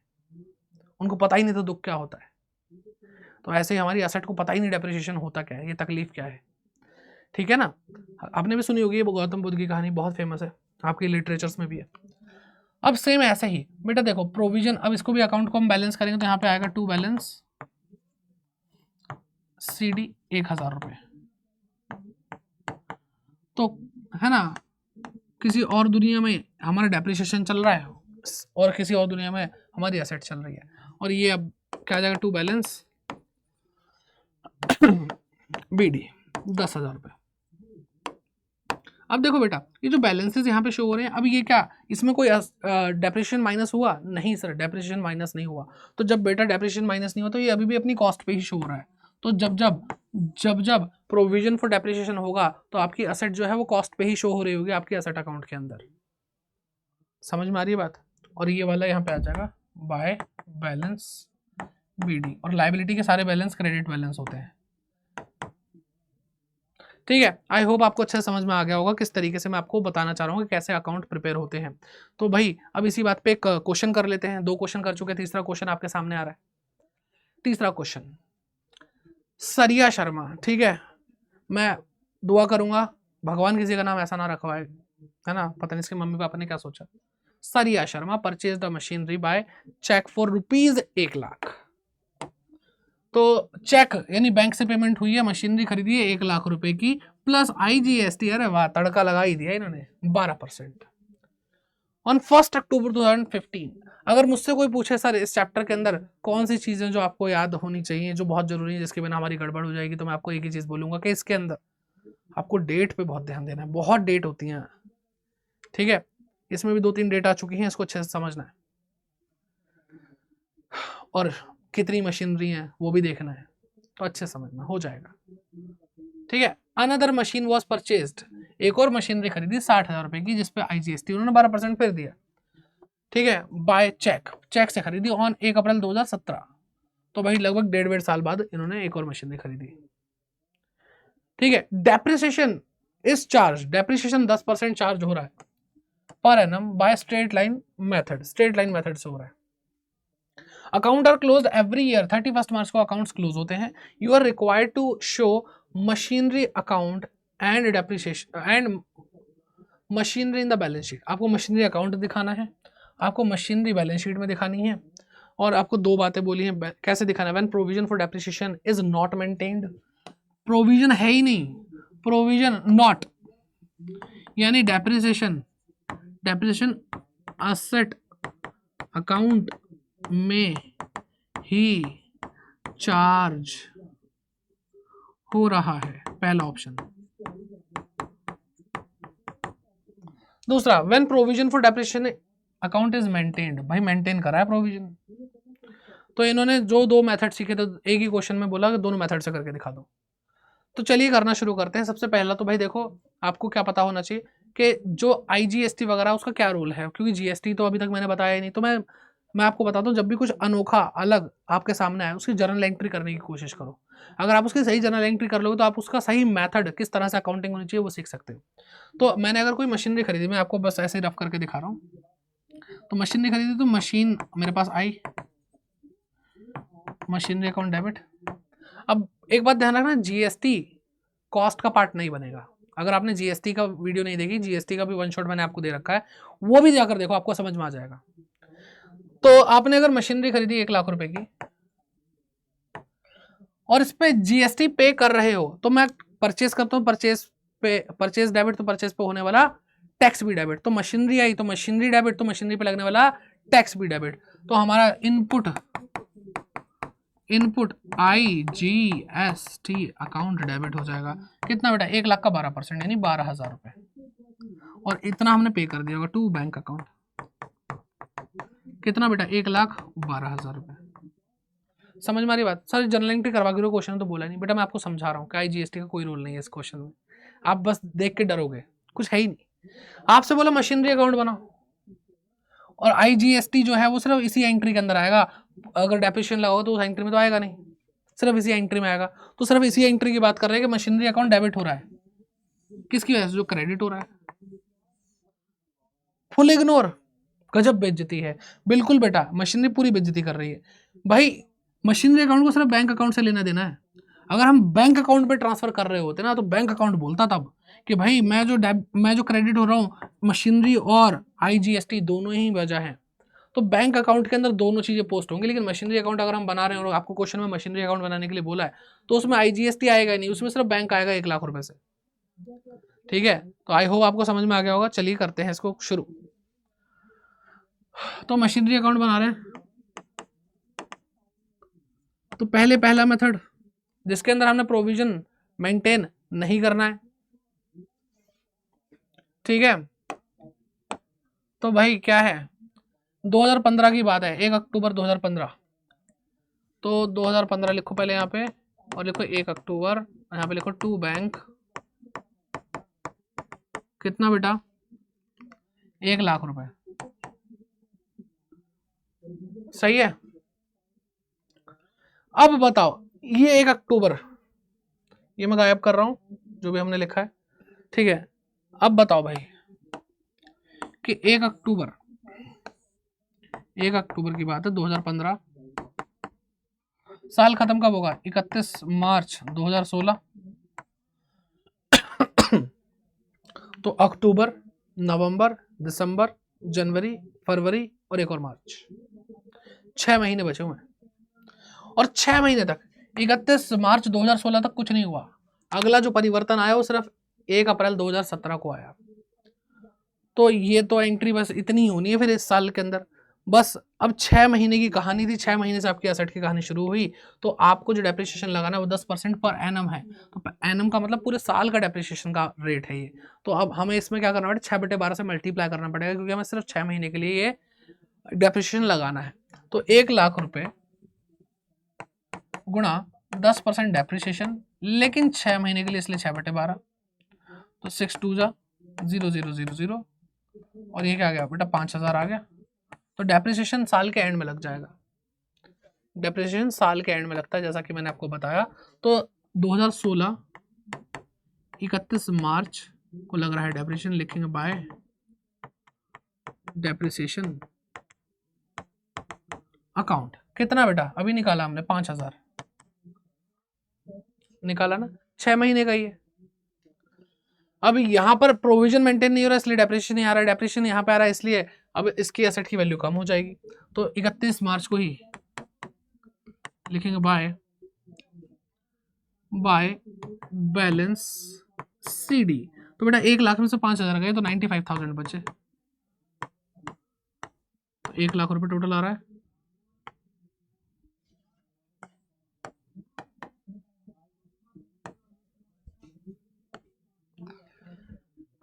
उनको पता ही नहीं था दुख क्या होता है। तो ऐसे ही हमारी एसेट को पता ही नहीं डेप्रिसिएशन होता क्या है, ये तकलीफ क्या है, ठीक है ना। आपने भी सुनी होगी ये गौतम बुद्ध की कहानी, बहुत फेमस है, आपके लिटरेचर्स में भी है। अब सेम ऐसे ही बेटा देखो प्रोविजन, अब इसको भी अकाउंट को हम बैलेंस करेंगे तो यहाँ पे आएगा टू बैलेंस CD 1,000 रुपये। तो है ना, किसी और दुनिया में हमारा डेप्रिसिएशन चल रहा है और किसी और दुनिया में हमारी एसेट चल रही है, और ये अब क्या आ जाएगा, टू बैलेंस BD 10,000 रुपये। अब देखो बेटा ये जो बैलेंसेस यहाँ पे शो हो रहे हैं, अब ये क्या, इसमें कोई डेप्रिसिएशन माइनस हुआ नहीं सर, डेप्रिसिएशन माइनस नहीं हुआ। तो जब बेटा डेप्रिसिएशन माइनस नहीं हुआ तो ये अभी भी अपनी कॉस्ट पे ही शो हो रहा है। तो जब प्रोविजन फॉर डेप्रिसिएशन होगा तो आपकी एसेट जो है वो कॉस्ट पे ही शो हो रही होगी आपकी एसेट अकाउंट के अंदर। समझ में आ रही है बात। और ये वाला यहाँ पे आ जाएगा बाय बैलेंस बीडी, और लाइबिलिटी के सारे बैलेंस क्रेडिट बैलेंस होते हैं। ठीक है, आई होप आपको अच्छे समझ में आ गया होगा किस तरीके से मैं आपको बताना चाह रहा हूँ कि कैसे अकाउंट प्रिपेयर होते हैं। तो भाई अब इसी बात पे एक क्वेश्चन कर लेते हैं, 2 क्वेश्चन कर चुके हैं, तीसरा क्वेश्चन आपके सामने आ रहा है। तीसरा क्वेश्चन, सरिया शर्मा, ठीक है, मैं दुआ करूंगा भगवान किसी का नाम ऐसा ना रखवाए, है ना, पता नहीं इसके मम्मी पापा ने क्या सोचा। Sariya Sharma purchase the machinery by cheque for ₹1 lakh. तो चेक यानी बैंक से पेमेंट हुई है, मशीनरी खरीदी है 1 लाख रुपए की, प्लस IGST, अरे वाह तड़का लगा ही दिया इन्होंने, 12%। ऑन 1 अक्टूबर 2015। अगर मुझसे कोई पूछे सर इस चैप्टर के अंदर कौन सी चीजें जो आपको याद होनी चाहिए, जो बहुत जरूरी है, जिसके बिना हमारी गड़बड़ हो जाएगी, तो मैं आपको एक ही चीज बोलूंगा कि इसके अंदर आपको डेट पे बहुत ध्यान देना है, बहुत डेट होती है। ठीक है, इसमें भी 2-3 डेट आ चुकी हैं, इसको अच्छे से समझना है, और कितनी मशीनरी है वो भी देखना है, तो अच्छे समझना हो जाएगा। ठीक है, अनदर मशीन वॉज परचेज्ड, एक और मशीनरी खरीदी 60,000 रुपए की, जिसपे IGST उन्होंने 12% फिर दिया। ठीक है, बाय चेक, चेक से खरीदी ऑन 1 अप्रैल 2017। तो भाई लगभग 1.5 साल बाद इन्होंने एक और मशीनरी खरीदी। ठीक है, डेप्रिसिएशन इस चार्ज, डेप्रिसिएशन 10% चार्ज हो रहा है per annum by straight line method, straight line method से हो रहा है। Account are close every year, 31 March को अकाउंट्स क्लोज होते हैं। You are required to show machinery account and depreciation and machinery in the balance sheet. आपको machinery account दिखाना है, आपको मशीनरी बैलेंस शीट में दिखानी है, और आपको 2 बातें बोली हैं कैसे दिखाना है। When provision for depreciation is not maintained, provision है ही नहीं, प्रोविजन नॉट यानी डेप्रिसिएशन, डेप्रिसिएशन असेट अकाउंट में ही चार्ज हो रहा है, पहला ऑप्शन। दूसरा, when provision for depreciation account is maintained, भाई मेंटेन करा है प्रोविजन। तो इन्होंने जो 2 मेथड सीखे थे, एक ही क्वेश्चन में बोला कि दोनों मेथड से करके दिखा दो। तो चलिए करना शुरू करते हैं। सबसे पहला तो भाई देखो, आपको क्या पता होना चाहिए कि जो IGST वगैरह उसका क्या रोल है, क्योंकि GST तो अभी तक मैंने बताया ही नहीं। तो मैं आपको बताता हूँ, जब भी कुछ अनोखा अलग आपके सामने आए उसकी जर्नल एंट्री करने की कोशिश करो। अगर आप उसकी सही जर्नल एंट्री कर लोगे तो आप उसका सही मेथड, किस तरह से अकाउंटिंग होनी चाहिए, वो सीख सकते हो। तो मैंने अगर कोई मशीनरी खरीदी, मैं आपको बस ऐसे ही रफ करके दिखा रहा हूँ। तो मशीनरी खरीदी, तो मशीन मेरे पास आई, मशीनरी अकाउंट डेबिट। अब एक बात ध्यान रखना, GST कॉस्ट का पार्ट नहीं बनेगा। अगर आपने GST का वीडियो नहीं देखी, GST का भी 1 शॉट मैंने आपको दे रखा है, वो भी जाकर देखो, आपको समझ में आ जाएगा। तो आपने अगर मशीनरी खरीदी 1 लाख रुपए की और इस पे GST पे कर रहे हो, तो मैं परचेस करता हूँ, परचेस डेबिट, तो परचेस पे होने वाला टैक्स भी डेबिट। तो मशीनरी आई तो मशीनरी डेबिट, तो मशीनरी पे लगने वाला टैक्स भी डेबिट। तो हमारा इनपुट IGST अकाउंट डेबिट हो जाएगा। कितना बेटा, 1 लाख का 12% यानी 12,000 रुपए, और इतना हमने पे कर दिया होगा टू बैंक अकाउंट। कितना बेटा, 1,12,000 रुपए। समझ में आ रही बात? सर जर्नल एंट्री करवा के क्वेश्चन तो बोला नहीं बेटा, मैं आपको समझा रहा हूँ कि IGST का कोई रोल नहीं है इस क्वेश्चन में। आप बस देख के डरोगे, कुछ है ही नहीं। आपसे बोला मशीनरी अकाउंट बनाओ, और IGST जो है वो सिर्फ इसी एंट्री के अंदर आएगा। अगर डेप्रिसिएशन लगाओ तो उस एंट्री में तो आएगा नहीं, सिर्फ इसी एंट्री में आएगा। तो सिर्फ इसी एंट्री की बात कर रहे हैं कि मशीनरी अकाउंट डेबिट हो रहा है, किसकी वजह से, जो क्रेडिट हो रहा है। फुल इग्नोर, गजब बेइज्जती है। बिल्कुल बेटा, मशीनरी पूरी बेइज्जती कर रही है। भाई मशीनरी अकाउंट को सिर्फ बैंक अकाउंट से लेना देना है। अगर हम बैंक अकाउंट पे ट्रांसफर कर रहे होते ना, तो बैंक अकाउंट बोलता तब कि भाई मैं जो क्रेडिट हो रहा हूँ, मशीनरी और IGST दोनों ही वजह है, तो बैंक अकाउंट के अंदर दोनों चीजें पोस्ट होंगी। लेकिन मशीनरी अकाउंट अगर हम बना रहे हैं और आपको क्वेश्चन में मशीनरी अकाउंट बनाने के लिए बोला है, तो उसमें IGST आएगा ही नहीं, उसमें सिर्फ बैंक आएगा 1 लाख रुपए से। ठीक है, तो आई होप आपको समझ में आ गया होगा। चलिए करते हैं इसको शुरू। तो मशीनरी अकाउंट बना रहे हैं, तो पहला मेथड जिसके अंदर हमने प्रोविजन मेंटेन नहीं करना है। ठीक है, तो भाई क्या है, 2015 की बात है, 1 अक्टूबर 2015। तो 2015 लिखो पहले यहाँ पे, और लिखो 1 अक्टूबर, यहाँ पे लिखो टू बैंक। कितना बेटा, 1 लाख रुपए। सही है। अब बताओ ये 1 अक्टूबर, ये मैं गायब कर रहा हूं जो भी हमने लिखा है, ठीक है। अब बताओ भाई कि 1 अक्टूबर, 1 अक्टूबर की बात है 2015, साल खत्म कब होगा? 31 मार्च 2016। तो अक्टूबर, नवंबर, दिसंबर, जनवरी, फरवरी और एक और मार्च, 6 महीने बचे हुए हैं। और 6 महीने तक 31 मार्च 2016 तक कुछ नहीं हुआ। अगला जो परिवर्तन आया वो सिर्फ 1 अप्रैल 2017 को आया। तो ये तो एंट्री बस इतनी होनी है फिर इस साल के अंदर। बस अब 6 महीने की कहानी थी, 6 महीने से आपकी एसेट की कहानी शुरू हुई। तो आपको जो डेप्रिसिएशन लगाना है वो 10% पर एनम है। तो एनम का मतलब पूरे साल का डेप्रिसिएशन का रेट है ये। तो अब हमें इसमें क्या करना पड़ेगा, 6/12 से मल्टीप्लाई करना पड़ेगा, क्योंकि हमें सिर्फ 6 महीने के लिए ये डेप्रिसिएशन लगाना है। तो 1 लाख रुपए गुणा 10% डेप्रिसिएशन, लेकिन 6 महीने के लिए, इसलिए 6/12। तो 6 2 जा 0 0 0 0 और ये क्या आ गया बेटा, 5000 आ गया। तो डेप्रिसिएशन साल के एंड में लग जाएगा। डेप्रिसिएशन साल के एंड में लगता है, जैसा कि मैंने आपको बताया। तो 2016 31 मार्च को लग रहा है डेप्रिसिएशन, लिखेंगे बाय डेप्रिसिएशन अकाउंट। कितना बेटा अभी निकाला हमने, 5000 निकाला ना, 6 महीने का ही है। अब यहाँ पर प्रोविजन मेंटेन नहीं हो रहा इसलिए डेप्रिसिएशन नहीं आ रहा है, डेप्रिसिएशन यहाँ पे आ रहा है इसलिए अब इसकी एसेट की वैल्यू कम हो जाएगी। तो 31 मार्च को ही लिखेंगे बाय बैलेंस सीडी। तो बेटा 1 लाख में से 5000 गए तो 95,000 बचे। तो 1 लाख रुपए टोटल आ रहा है।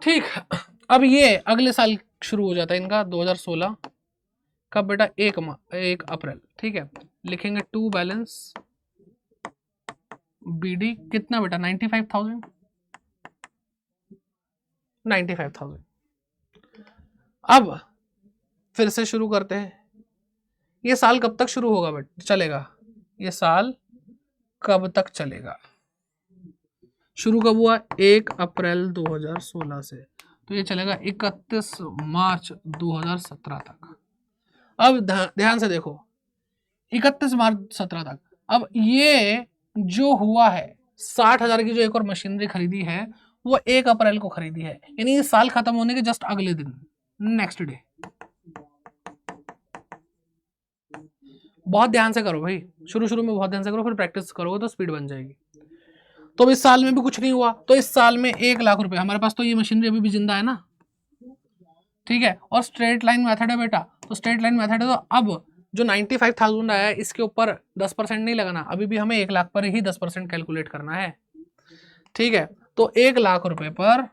ठीक, अब ये अगले साल शुरू हो जाता है इनका 2016 कब बेटा, 1 अप्रैल, ठीक है। लिखेंगे टू बैलेंस बीडी, कितना बेटा 95,000, 95,000। अब फिर से शुरू करते हैं। ये साल कब तक शुरू होगा बेटा, चलेगा, ये साल कब तक चलेगा, शुरू कब हुआ 1 अप्रैल 2016 से, तो ये चलेगा 31 मार्च 2017 तक। अब ध्यान से देखो 31 मार्च 17 तक। अब ये जो हुआ है 60,000 की जो एक और मशीनरी खरीदी है वो 1 अप्रैल को खरीदी है, यानी साल खत्म होने के जस्ट अगले दिन, नेक्स्ट डे। बहुत ध्यान से करो भाई, शुरू में बहुत ध्यान से करो, फिर प्रैक्टिस करोगे तो स्पीड बन जाएगी। तो इस साल में भी कुछ नहीं हुआ, तो इस साल में 1 लाख रुपए हमारे पास, तो ये मशीनरी अभी भी जिंदा है ना, ठीक है। और स्ट्रेट लाइन मेथड है बेटा, तो स्ट्रेट लाइन मेथड है, तो अब जो 95,000 आया है इसके ऊपर 10% नहीं लगाना, अभी भी हमें 1 लाख पर ही 10% कैलकुलेट करना है, ठीक है। तो 1 लाख रुपए पर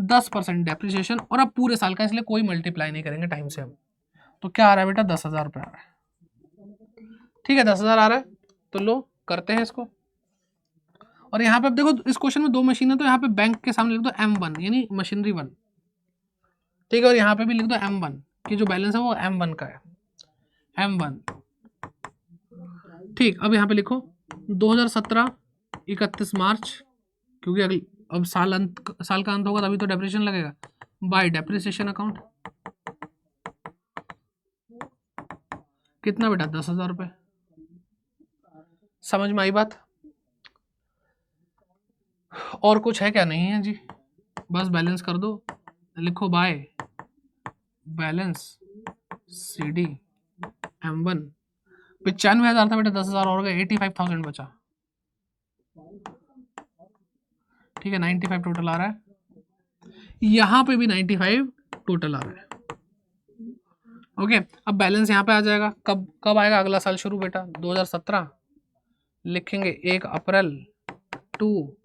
10% डेप्रिसिएशन, और अब पूरे साल का, इसलिए कोई मल्टीप्लाई नहीं करेंगे टाइम से हम। तो क्या आ रहा है बेटा, 10,000 रुपये आ रहा है, ठीक है, 10,000 आ रहा है। तो लो करते हैं इसको। और यहाँ पे देखो इस क्वेश्चन में 2 मशीन है, तो यहाँ पे बैंक के सामने लिख दो M1 यानी मशीनरी 1, ठीक है। और यहाँ पे भी लिख दो M1 कि जो बैलेंस है वो M1 का है, M1, ठीक। अब यहाँ पे लिखो 2017 31 मार्च, क्योंकि अगली अब साल का अंत होगा तभी तो डेप्रिसिएशन लगेगा, बाय डेप्रिसिएशन अकाउंट। कितना बेटा, 10,000 रुपये। समझ में आई बात? और कुछ है क्या? नहीं है जी, बस बैलेंस कर दो, लिखो बाय बैलेंस CD M1। 95,000 था बेटा, 10,000 और गए, 85,000 बचा, ठीक है। 95 टोटल आ रहा है, यहां पे भी 95 टोटल आ रहा है, ओके। अब बैलेंस यहाँ पे आ जाएगा, कब आएगा, अगला साल शुरू बेटा 2017, लिखेंगे 1 अप्रैल टू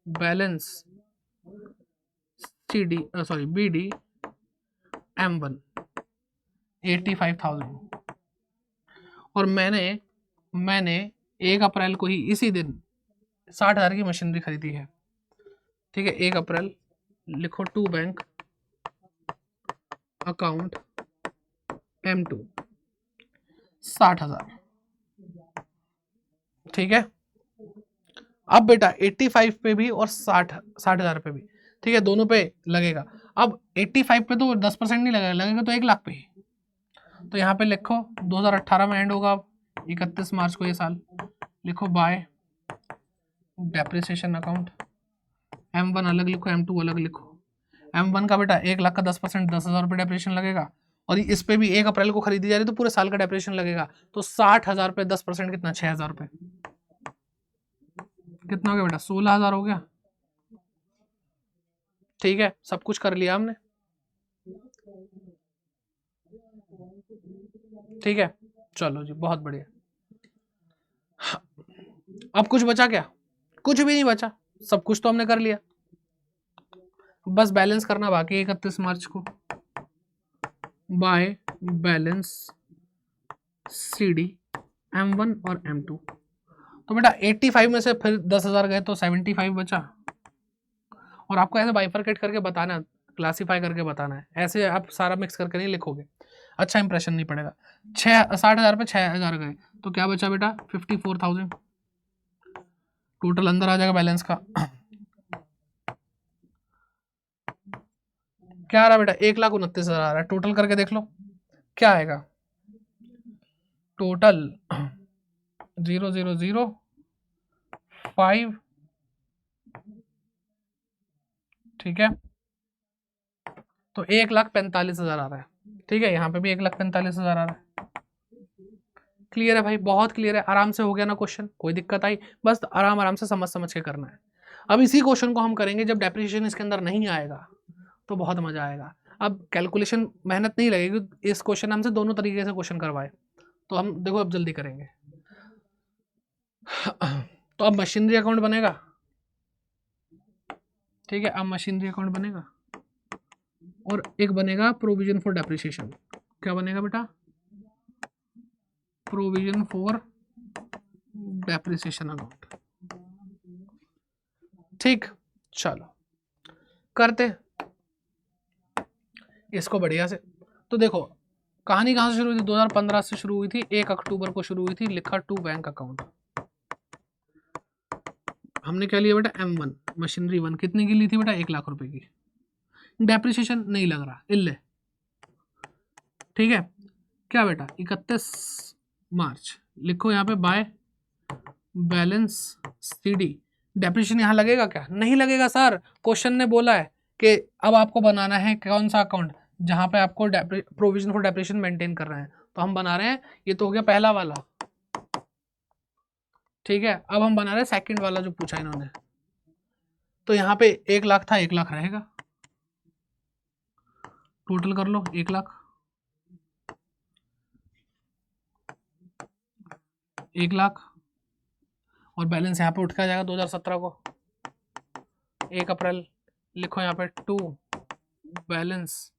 बैलेंस BD M1 85,000। और मैंने 1 अप्रैल को ही इसी दिन 60,000 की मशीनरी खरीदी है, ठीक है। 1 अप्रैल लिखो टू बैंक अकाउंट M2, 60,000। ठीक है, अब बेटा 85 पे भी और 60,000 पे भी, ठीक है, दोनों पे लगेगा। अब 85 पे तो 10% नहीं लगेगा, लगेगा तो 1 लाख पे ही। तो यहाँ पे लिखो 2018 में एंड होगा, अब 31 मार्च को ये साल, लिखो बाय डेप्रिसिएशन अकाउंट, M1 अलग लिखो, M2 अलग लिखो। M1 का बेटा 1 लाख का 10%, 10,000 रुपये डेप्रिसिएशन लगेगा, और इस पे भी 1 अप्रैल को खरीदी जा रही है तो पूरे साल का डेप्रिसिएशन लगेगा। तो 60,000 पे 10% कितना, 6,000 रुपये, कितना हो गया बेटा, 16,000 हो गया। ठीक है, सब कुछ कर लिया हमने। ठीक है, चलो जी, बहुत बढ़िया। अब कुछ बचा क्या? कुछ भी नहीं बचा, सब कुछ तो हमने कर लिया, बस बैलेंस करना बाकी 31 मार्च को बाय बैलेंस CD M1 और M2। तो बेटा 85 में से फिर 10,000 गए तो 75 बचा, और आपको ऐसे बाइफरकेट करके बताना, क्लासीफाई करके बताना है, ऐसे आप सारा मिक्स करके नहीं लिखोगे, अच्छा इंप्रेशन नहीं पड़ेगा। 60,000 पे 6,000 गए तो क्या बचा बेटा, 54,000 टोटल अंदर आ जाएगा बैलेंस का। क्या आ रहा है बेटा, 1,29,000 आ रहा है, टोटल करके देख लो क्या आएगा, टोटल 0,005, ठीक है, तो 1,45,000 आ रहा है। ठीक है, यहाँ पे भी 1,45,000 आ रहा है। क्लियर है भाई, बहुत क्लियर है, आराम से हो गया ना क्वेश्चन, कोई दिक्कत आई? बस आराम आराम से समझ समझ के करना है। अब इसी क्वेश्चन को हम करेंगे जब डेप्रिसिएशन इसके अंदर नहीं आएगा, तो बहुत मजा आएगा। अब कैलकुलेशन मेहनत नहीं लगेगी, इस क्वेश्चन हमसे दोनों तरीके से क्वेश्चन करवाए, तो हम देखो अब जल्दी करेंगे। तो अब मशीनरी अकाउंट बनेगा, ठीक है, अब मशीनरी अकाउंट बनेगा, और एक बनेगा प्रोविजन फॉर डेप्रिसिएशन। क्या बनेगा बेटा, प्रोविजन फॉर डेप्रिसिएशन अकाउंट। ठीक, चलो करते इसको बढ़िया से। तो देखो कहानी कहां से शुरू हुई थी, 2015 से शुरू हुई थी, 1 अक्टूबर को शुरू हुई थी, लिखा टू बैंक अकाउंट। हमने क्या लिया बेटा, M1 मशीनरी 1, कितने की ली थी बेटा, 1 लाख रुपए की। डेप्रिसिएशन नहीं लग रहा, इल्ले, ठीक है, क्या बेटा 31 मार्च लिखो यहाँ पे बाय बैलेंस CD। डेप्रिसिएशन यहाँ लगेगा क्या, नहीं लगेगा सर, क्वेश्चन ने बोला है कि अब आपको बनाना है कौन सा अकाउंट जहां पे आपको प्रोविजन फॉर डेप्रिसिएशन मेंटेन कर रहे हैं, तो हम बना रहे हैं, ये तो हो गया पहला वाला, ठीक है। अब हम बना रहे हैं सेकंड वाला जो पूछा इन्होंने, तो यहाँ पे 1 लाख था, 1 लाख रहेगा, टोटल कर लो 1 लाख, 1 लाख, और बैलेंस यहाँ पे उठ के जाएगा 2017 को 1 अप्रैल, लिखो यहाँ पे टू बैलेंस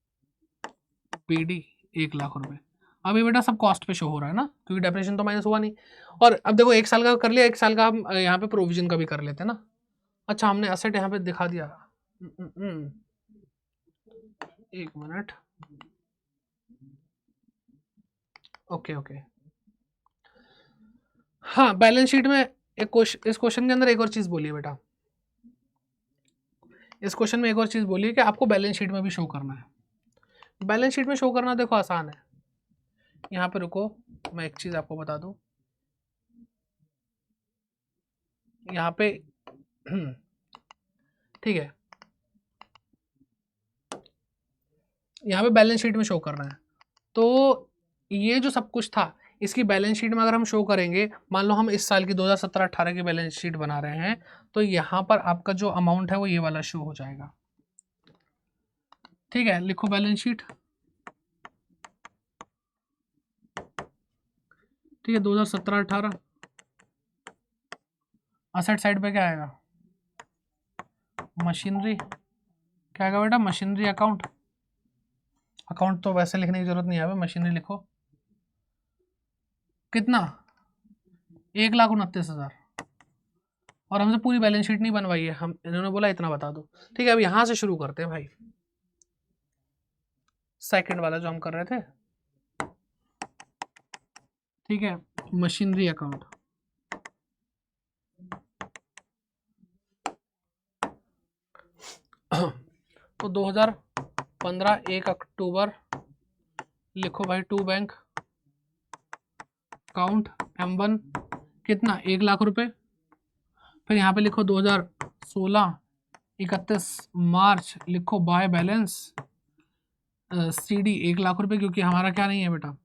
PD 1 लाख रुपए। अब ये बेटा सब कॉस्ट पे शो हो रहा है ना, क्योंकि डेप्रिसिएशन तो माइनस हुआ नहीं। और अब देखो 1 साल का कर लिया, 1 साल का हम यहाँ पे प्रोविजन का भी कर लेते हैं ना। अच्छा हमने असेट यहाँ पे दिखा दिया, 1 मिनट, ओके ओके, हाँ बैलेंस शीट में एक क्वेश्चन, इस क्वेश्चन के अंदर एक और चीज बोलिए बेटा, इस क्वेश्चन में एक और चीज बोलिए कि आपको बैलेंस शीट में भी शो करना है। बैलेंस शीट में शो करना देखो आसान है, यहाँ पे रुको मैं एक चीज आपको बता दूं, यहाँ पे ठीक है, यहाँ पे बैलेंस शीट में शो करना है, तो ये जो सब कुछ था इसकी बैलेंस शीट में अगर हम शो करेंगे, मान लो हम इस साल की 2017-18 की बैलेंस शीट बना रहे हैं, तो यहाँ पर आपका जो अमाउंट है वो ये वाला शो हो जाएगा, ठीक है। लिखो बैलेंस शीट, ठीक है, 2017-18 असेट साइड पे क्या आएगा, मशीनरी, क्या आएगा बेटा, मशीनरी अकाउंट, अकाउंट तो वैसे लिखने की जरूरत नहीं है, मशीनरी लिखो, कितना 1,29,000, और हमसे पूरी बैलेंस शीट नहीं बनवाई है, हम इन्होंने बोला इतना बता दो, ठीक है। अब यहां से शुरू करते हैं भाई, सेकंड वाला जो हम कर रहे थे, ठीक है, मशीनरी अकाउंट। तो 2015 1 अक्टूबर लिखो भाई, टू बैंक अकाउंट M1 कितना, 1 लाख रुपए। फिर यहाँ पे लिखो 2016 31 मार्च लिखो बाय बैलेंस CD 1 लाख रुपए, क्योंकि हमारा क्या नहीं है बेटा,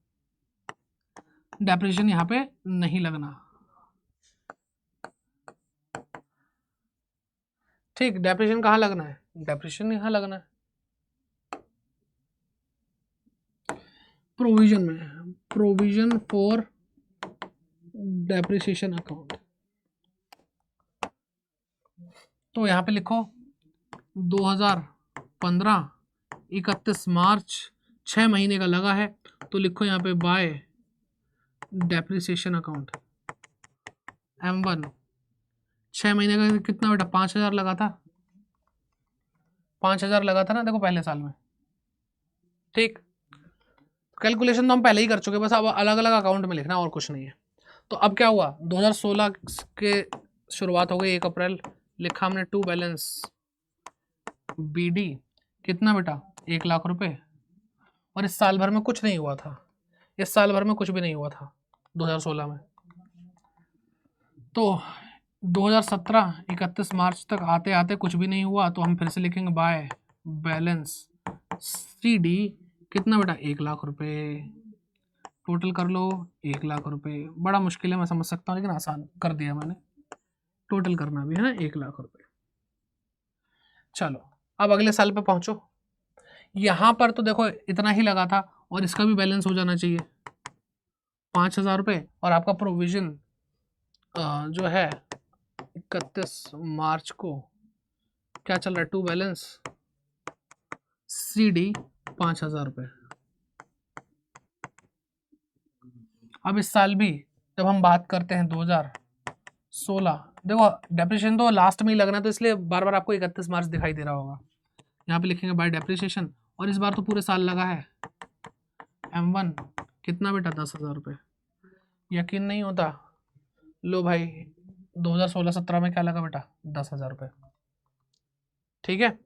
डेप्रिसिएशन यहाँ पे नहीं लगना। ठीक, डेप्रिसिएशन कहाँ लगना है, डेप्रिसिएशन यहाँ लगना है प्रोविजन में, प्रोविजन फॉर डेप्रिसिएशन अकाउंट। तो यहाँ पे लिखो 2015 31 मार्च 6 महीने का लगा है, तो लिखो यहाँ पे बाय डेप्रिसिएशन अकाउंट M1 6 महीने का कितना बेटा, 5,000 लगा था, 5,000 लगा था ना देखो पहले साल में। ठीक, कैलकुलेशन तो हम पहले ही कर चुके, बस अब अलग अलग अकाउंट में लिखना और कुछ नहीं है। तो अब क्या हुआ, 2016 के शुरुआत हो गई 1 अप्रैल, लिखा हमने टू बैलेंस BD कितना बेटा, 1 लाख रुपए। और इस साल भर में कुछ नहीं हुआ था, इस साल भर में कुछ भी नहीं हुआ था 2016 में। तो 2017 31 मार्च तक आते आते कुछ भी नहीं हुआ, तो हम फिर से लिखेंगे बाय बैलेंस CD कितना बेटा, 1 लाख रुपए। टोटल कर लो 1 लाख रुपए, बड़ा मुश्किल है मैं समझ सकता हूँ, लेकिन आसान कर दिया मैंने, टोटल करना भी है ना 1 लाख रुपए। चलो अब अगले साल पे पहुंचो, यहां पर तो देखो इतना ही लगा था, और इसका भी बैलेंस हो जाना चाहिए 5,000 रुपये। और आपका प्रोविजन जो है 31 मार्च को क्या चल रहा है, टू बैलेंस CD 5,000 रुपये। अब इस साल भी जब हम बात करते हैं 2016, देखो डेप्रिसिएशन तो लास्ट में ही लगना, तो इसलिए बार बार आपको 31 मार्च दिखाई दे रहा होगा, यहाँ पे लिखेंगे बाय डेप्रिसिएशन। और इस बार तो पूरे साल लगा है M1 कितना बेटा, 10,000 रुपये। यकीन नहीं होता, लो भाई 2016-17 में क्या लगा बेटा, 10,000 रुपये। ठीक है,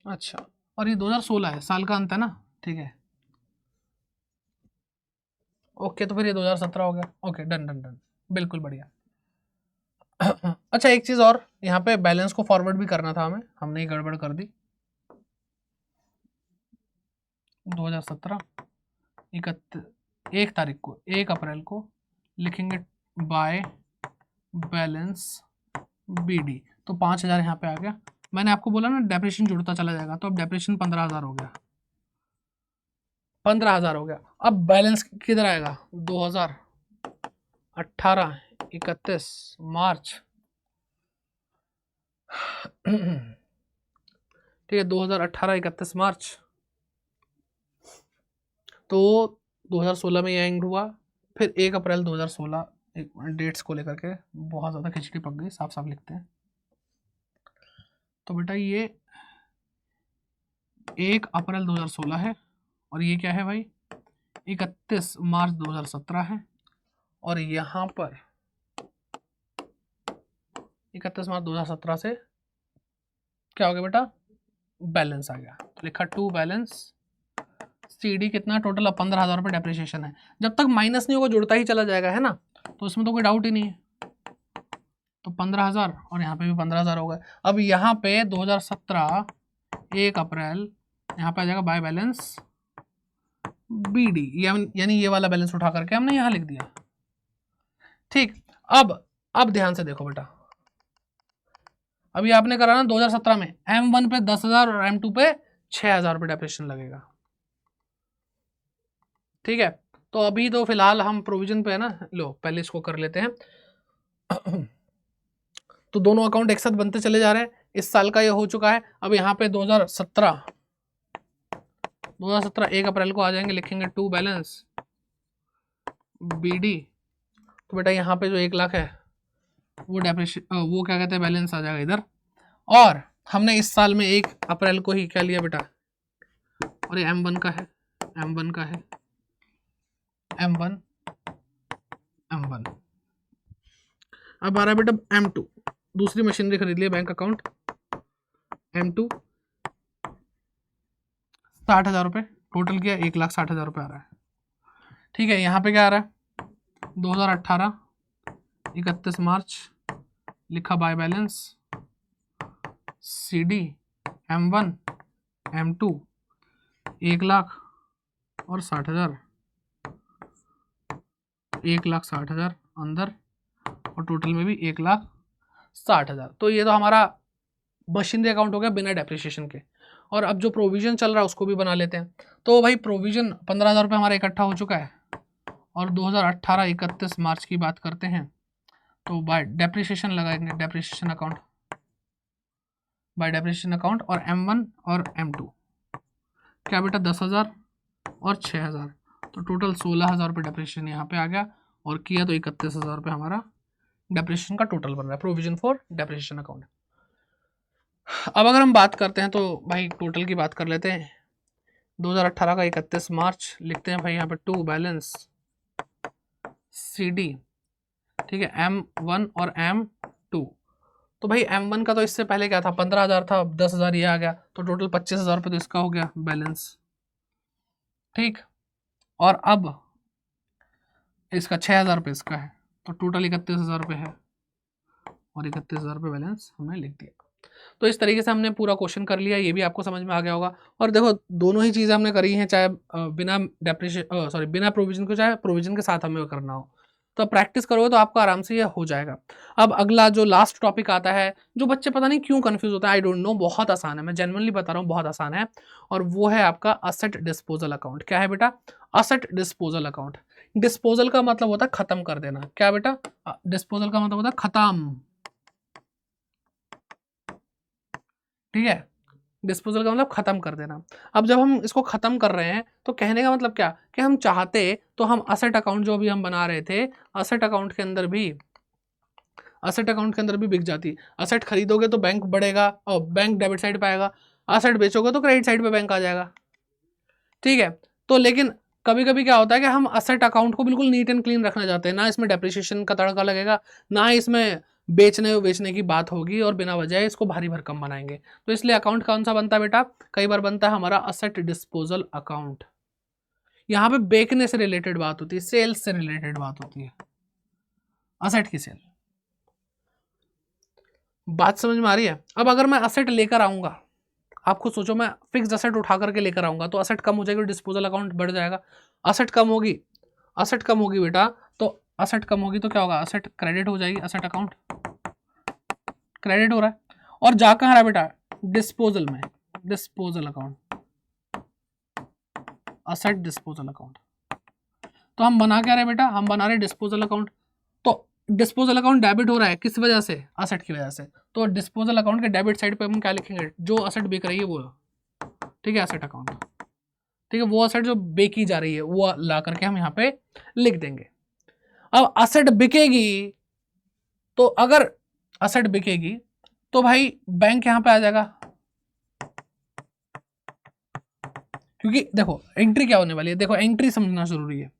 अच्छा, और ये 2016 है, साल का अंत है ना, ठीक है, ओके। तो फिर ये 2017 हो गया, ओके, डन डन डन, बिल्कुल बढ़िया। अच्छा एक चीज और, यहाँ पे बैलेंस को फॉरवर्ड भी करना था हमें, हमने ही गड़बड़ कर दी। 2017 1 तारीख को, 1 अप्रैल को लिखेंगे बाय बैलेंस BD, तो 5,000 यहाँ पे आ गया। मैंने आपको बोला ना डेप्रिसिएशन जुड़ता चला जाएगा, तो अब डेप्रिसिएशन 15,000 हो गया, 15,000 हो गया। अब बैलेंस किधर आएगा, 2018 31 मार्च ठीक है, 2018 31 मार्च, तो 2016 में ये एंड हुआ। फिर 1 अप्रैल 2016, डेट्स को लेकर के बहुत ज़्यादा खिचड़ी पक गई, साफ साफ लिखते हैं। तो बेटा ये 1 अप्रैल 2016 है, और ये क्या है भाई, 31 मार्च 2017 है। और यहाँ पर 31 मार्च 2017 से क्या हो गया बेटा, बैलेंस आ गया, तो लिखा टू बैलेंस CD कितना, टोटल अब 15,000 रुपये डेप्रिसिएशन है। जब तक माइनस नहीं होगा जुड़ता ही चला जाएगा, है ना, तो इसमें तो कोई डाउट ही नहीं है। तो 15,000 और यहाँ पे भी 15,000 हो गए। अब यहाँ पे 2017 1 अप्रैल यहाँ पे आ जाएगा बाय बैलेंस BD, यानी ये वाला बैलेंस उठा करके हमने यहाँ लिख दिया। ठीक, अब ध्यान से देखो बेटा, अभी आपने करा ना 2017 में M1 पे 10,000 और M2 पे 6,000 रुपये डेप्रिसिएशन लगेगा। ठीक है, तो अभी तो फिलहाल हम प्रोविजन पे है ना, लो पहले इसको कर लेते हैं। तो दोनों अकाउंट एक साथ बनते चले जा रहे हैं, इस साल का ये हो चुका है। अब यहाँ पे 2017 1 अप्रैल को आ जाएंगे, लिखेंगे टू बैलेंस BD, तो बेटा यहाँ पे जो 1 लाख है वो डेप्रिसिएशन, वो क्या कहते हैं, बैलेंस आ जाएगा इधर। और हमने इस साल में 1 अप्रैल को ही क्या लिया बेटा, और ये M1 का है, M1 का है, M1 M1। अब आ रहा है बेटा M2, दूसरी मशीनरी खरीद लिया, बैंक अकाउंट M2 60,000 रुपये, टोटल किया 1,60,000 रुपये आ रहा है। ठीक है, यहाँ पे क्या आ रहा है 2018 31 मार्च, लिखा by balance CD M1 M2 1,60,000, 1,60,000 अंदर, और टोटल में भी 1,60,000। तो ये तो हमारा मशीनरी अकाउंट हो गया बिना डेप्रिसिएशन के। और अब जो प्रोविजन चल रहा है उसको भी बना लेते हैं। तो भाई प्रोविजन 15,000 रुपये हमारा इकट्ठा हो चुका है, और 2018 31 मार्च की बात करते हैं तो बाय डेप्रिसिएशन लगाएंगे, depreciation account, bye depreciation account, और M1 और M2 क्या बेटा 10,000 और 6,000, तो टोटल 16,000 रुपये डेप्रिसिएशन यहाँ पे आ गया, और किया तो 31,000 रुपये हमारा डेप्रिसिएशन का टोटल बन रहा है, प्रोविजन फॉर डेप्रिसिएशन अकाउंट। अब अगर हम बात करते हैं तो भाई टोटल की बात कर लेते हैं। 2018 का 31 मार्च लिखते हैं भाई यहाँ पे टू बैलेंस CD, ठीक है, M1 और M2। तो भाई M1 का तो इससे पहले क्या था 15,000 था, 10,000 ये आ गया, तो टोटल 25,000 रुपये तो इसका हो गया बैलेंस। ठीक, और अब इसका 6,000 रुपये इसका है, तो टोटल 31,000 रुपये है, और 31,000 रुपये बैलेंस हमने लिख दिया। तो इस तरीके से हमने पूरा क्वेश्चन कर लिया, ये भी आपको समझ में आ गया होगा। और देखो दोनों ही चीज़ें हमने करी हैं, चाहे बिना बिना प्रोविजन को, चाहे प्रोविजन के साथ हमें करना हो। तो प्रैक्टिस करोगे तो आपको आराम से ये हो जाएगा। अब अगला जो लास्ट टॉपिक आता है, जो बच्चे पता नहीं क्यों कंफ्यूज होता है, आई डोंट नो, बहुत आसान है, मैं जेन्युइनली बता रहा हूँ बहुत आसान है, और वो है आपका असेट डिस्पोजल अकाउंट। क्या है बेटा, असेट डिस्पोजल अकाउंट। डिस्पोजल का मतलब होता है खत्म कर देना। क्या बेटा, डिस्पोजल का मतलब होता है खत्म, ठीक है, डिस्पोजल का मतलब खत्म कर देना। अब जब हम इसको खत्म कर रहे हैं तो कहने का मतलब क्या, कि हम चाहते तो हम असेट अकाउंट जो भी हम बना रहे थे, असेट अकाउंट के अंदर भी बिक जाती। असेट खरीदोगे तो बैंक बढ़ेगा और बैंक डेबिट साइड पे आएगा, असेट बेचोगे तो क्रेडिट साइड पे बैंक आ जाएगा। ठीक है, तो लेकिन कभी कभी क्या होता है कि हम असेट अकाउंट को बिल्कुल नीट एंड क्लीन रखना चाहते हैं, ना इसमें डेप्रिसिएशन का तड़का लगेगा, ना इसमें बेचने की बात होगी, और बिना वजह इसको भारी भरकम बनाएंगे। तो इसलिए अकाउंट कौन सा बनता है बेटा, कई बार बनता है हमारा असेट डिस्पोजल अकाउंट। यहाँ पे बेचने से रिलेटेड बात होती है, सेल्स से रिलेटेड बात होती है, असेट की सेल। बात समझ में आ रही है। अब अगर मैं असेट लेकर आऊंगा, आप खुद सोचो, मैं फिक्स असेट उठा करके लेकर आऊंगा तो असेट कम हो जाएगी, डिस्पोजल अकाउंट बढ़ जाएगा। असेट कम होगी बेटा, तो असेट कम होगी तो क्या होगा, असेट क्रेडिट हो जाएगी, असेट अकाउंट क्रेडिट हो रहा है, और जा कहाँ रहा है बेटा, डिस्पोजल में, disposal account, asset disposal account. तो हम बना क्या रहे बेटा, हम बना रहे डिस्पोजल अकाउंट। तो डिस्पोजल अकाउंट डेबिट हो रहा है किस वजह से, असेट की वजह से। तो डिस्पोजल अकाउंट के डेबिट साइड पे हम क्या लिखेंगे, जो असेट बिक रही है वो, ठीक है, असेट अकाउंट, ठीक है, वो असेट जो बेची जा रही है वो ला करके हम यहाँ पे लिख देंगे। अब असेट बिकेगी, तो अगर असेट बिकेगी तो भाई बैंक यहां पे आ जाएगा, क्योंकि देखो एंट्री क्या होने वाली है, देखो एंट्री समझना जरूरी है,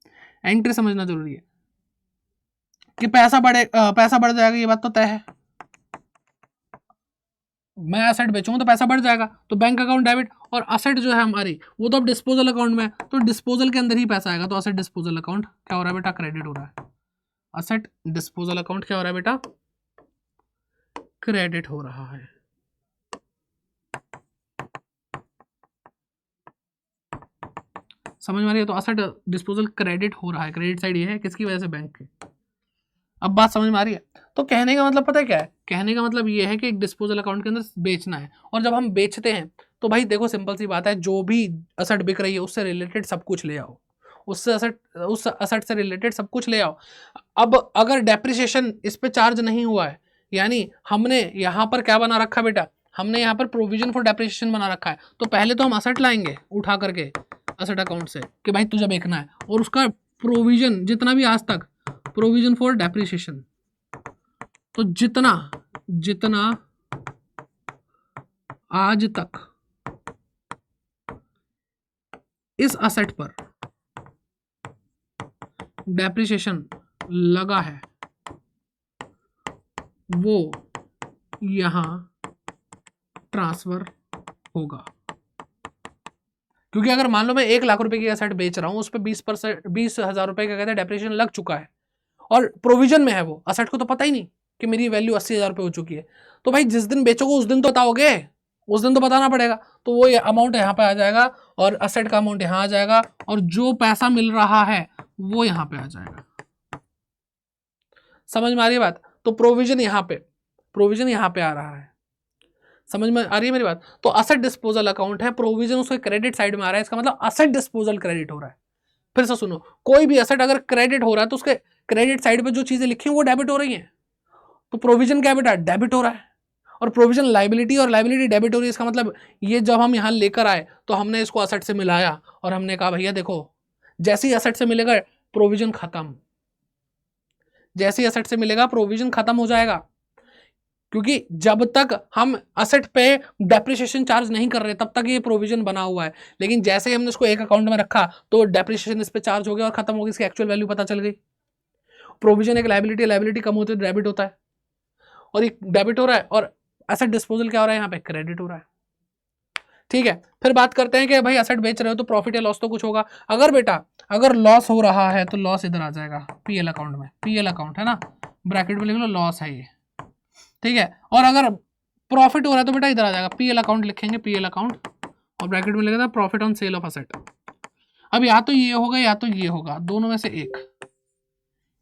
एंट्री समझना जरूरी है कि पैसा बढ़ जाएगा, ये बात तो तय है। मैं असेट बेचूंगा तो पैसा बढ़ जाएगा, तो बैंक अकाउंट डेबिट, और असेट जो है हमारी वो तो अब डिस्पोजल अकाउंट में है, तो डिस्पोजल के अंदर ही पैसा आएगा, तो असेट डिस्पोजल अकाउंट क्या हो रहा है बेटा, क्रेडिट हो रहा है। असेट डिस्पोजल अकाउंट क्या हो रहा है बेटा, क्रेडिट हो रहा है। समझ में आ रही है। तो असेट डिस्पोजल क्रेडिट हो रहा है, क्रेडिट साइड ये है किसकी वजह से, बैंक की। अब बात समझ में आ रही है। तो कहने का मतलब पता है क्या है, कहने का मतलब ये है कि एक डिस्पोजल अकाउंट के अंदर बेचना है, और जब हम बेचते हैं तो भाई देखो सिंपल सी बात है, जो भी असेट बिक रही है उससे रिलेटेड सब कुछ ले आओ, उस असेट से रिलेटेड सब कुछ ले आओ। अब अगर डेप्रिसिएशन इस पे चार्ज नहीं हुआ है, यानी हमने यहाँ पर क्या बना रखा बेटा, हमने यहाँ पर प्रोविजन फॉर डेप्रिसिएशन बना रखा है, तो पहले तो हम असेट लाएंगे उठा करके असेट अकाउंट से कि भाई तुझे बेचना है, और उसका प्रोविजन जितना भी आज तक प्रोविजन फॉर डेप्रिसिएशन, तो जितना आज तक इस असेट पर डेप्रिसिएशन लगा है वो यहां ट्रांसफर होगा। क्योंकि अगर मान लो मैं 1 लाख रुपए की एसेट बेच रहा हूं, उस पर 20,000 रुपए का कहते हैं डेप्रिसिएशन लग चुका है और प्रोविजन में है, वो असेट को तो पता ही नहीं कि मेरी वैल्यू 80,000 रुपए हो चुकी है। तो भाई जिस दिन बेचोगे उस दिन तो बताओगे, उस दिन तो बताना पड़ेगा। तो वो अमाउंट यहाँ पे आ जाएगा और असेट का अमाउंट यहाँ आ जाएगा और जो पैसा मिल रहा है वो यहाँ पे आ जाएगा। समझ में आ रही है बात? तो प्रोविजन यहाँ पे आ रहा है। समझ में आ रही है मेरी बात? तो असेट डिस्पोजल अकाउंट है, प्रोविजन उसके क्रेडिट साइड में आ रहा है, इसका मतलब असेट डिस्पोजल क्रेडिट हो रहा है। फिर से सुनो, कोई भी असेट अगर क्रेडिट हो रहा है तो उसके क्रेडिट साइड पे जो चीजें लिखी हैं वो डेबिट हो रही हैं। तो प्रोविजन क्या बेटा? डेबिट हो रहा है। और प्रोविजन लाइबिलिटी और लाइबिलिटी डेबिट हो रही है, इसका मतलब ये जब हम यहां लेकर आए तो हमने इसको असेट से मिलाया और हमने कहा भैया देखो, जैसे ही असेट से मिलेगा प्रोविजन खत्म, जैसे ही असेट से मिलेगा प्रोविजन खत्म हो जाएगा। क्योंकि जब तक हम असेट पे डेप्रिसिएशन चार्ज नहीं कर रहे तब तक ये प्रोविजन बना हुआ है, लेकिन जैसे ही हमने इसको एक अकाउंट में रखा तो डेप्रिसिएशन इस पे चार्ज हो गया और खत्म हो गई, इसकी एक्चुअल वैल्यू पता चल गई। प्रोविजन एक लाइबिलिटी, लाइबिलिटी कम होती है डेबिट होता है, और ये डेबिट हो रहा है और एसेट डिस्पोजल क्या हो रहा है? यहाँ पे क्रेडिट हो रहा है। ठीक है, फिर बात करते हैं कि भाई एसेट बेच रहे हो तो प्रॉफिट या लॉस तो कुछ होगा। अगर बेटा अगर लॉस हो रहा है तो लॉस इधर आ जाएगा पीएल अकाउंट में, पीएल अकाउंट है ना, ब्रैकेट में लिख लो लॉस है ये। ठीक है, और अगर प्रॉफिट हो रहा है तो बेटा इधर आ जाएगा पीएल अकाउंट, लिखेंगे पीएल अकाउंट और ब्रैकेट में लिखेगा profit on sale of asset. अब या तो ये होगा या तो ये होगा, दोनों में से एक,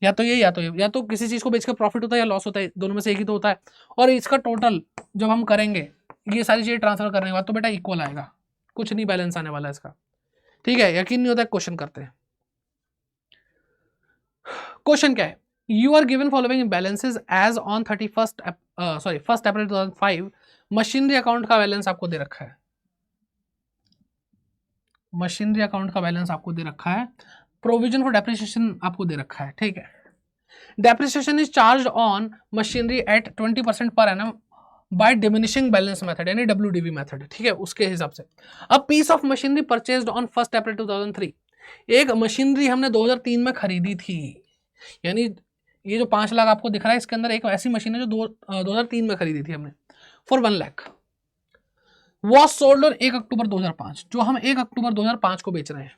या तो ये या तो ये, या तो किसी चीज को बेचकर प्रॉफिट होता है या लॉस होता है, दोनों में से एक ही तो होता है। और इसका टोटल जब हम करेंगे ये सारी चीजें ट्रांसफर करने के बाद तो बेटा इक्वल आएगा, कुछ नहीं बैलेंस आने वाला इसका। ठीक है, यकीन नहीं होता है, क्वेश्चन करते हैं। क्वेश्चन क्या है? You are given following balances as on 1 April 2005। Machinery account का बैलेंस आपको दे रखा है, मशीनरी अकाउंट का बैलेंस आपको दे रखा है, प्रोविजन फॉर डेप्रिसिएशन आपको दे रखा है। ठीक है, depreciation is charge on machinery at 20% per annum by diminishing balance method, यानी WDB मेथड। ठीक है, उसके हिसाब से। अब piece of machinery purchased on 1 April 2003, एक मशीनरी हमने 2003 में खरीदी थी, यानी ये जो 5 लाख आपको दिख रहा है इसके अंदर एक ऐसी मशीन है जो 2003 में खरीदी थी हमने for 1 lakh. Was sold on 1 अक्टूबर 2005, जो हम 1 अक्टूबर 2005 को बेच रहे हैं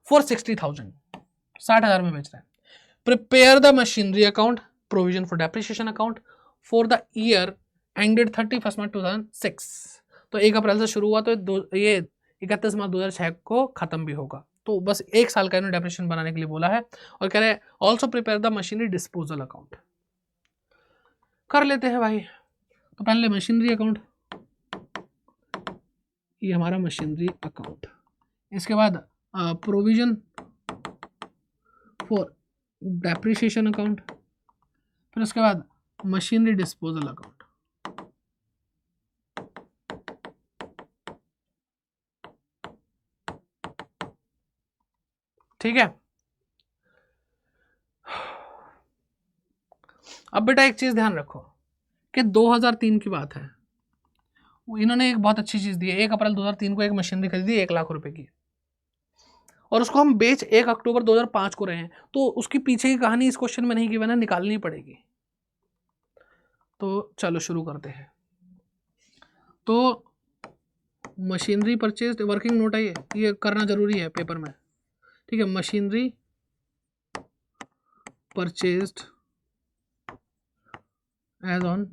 फॉर 60,000, 60,000 में बेच रहे हैं। Prepare the machinery account, provision for depreciation account for the year ended 31 मार्च 2006। तो 1 अप्रैल से शुरू हुआ तो ये 31 मार्च 2006 को खत्म भी होगा। तो बस 1 साल का इन्होंने डेप्रिसिएशन बनाने के लिए बोला है और कह रहे हैं also prepare the machinery disposal account. कर लेते हैं भाई। तो पहले मशीनरी अकाउंट, ये हमारा मशीनरी अकाउंट, इसके बाद प्रोविजन फॉर डेप्रिसिएशन अकाउंट, फिर उसके बाद मशीनरी डिस्पोजल अकाउंट। ठीक है, अब बेटा एक चीज ध्यान रखो कि 2003 की बात है, इन्होंने एक बहुत अच्छी चीज दी है। 1 अप्रैल 2003 को एक मशीनरी खरीदी 1 लाख रुपए की, और उसको हम बेच 1 अक्टूबर 2005 को रहे हैं, तो उसकी पीछे की कहानी इस क्वेश्चन में नहीं गिवन है, निकालनी पड़ेगी। तो चलो शुरू करते हैं। तो मशीनरी परचेज, वर्किंग नोट है ये करना जरूरी है पेपर में। ठीक है, machinery purchased as on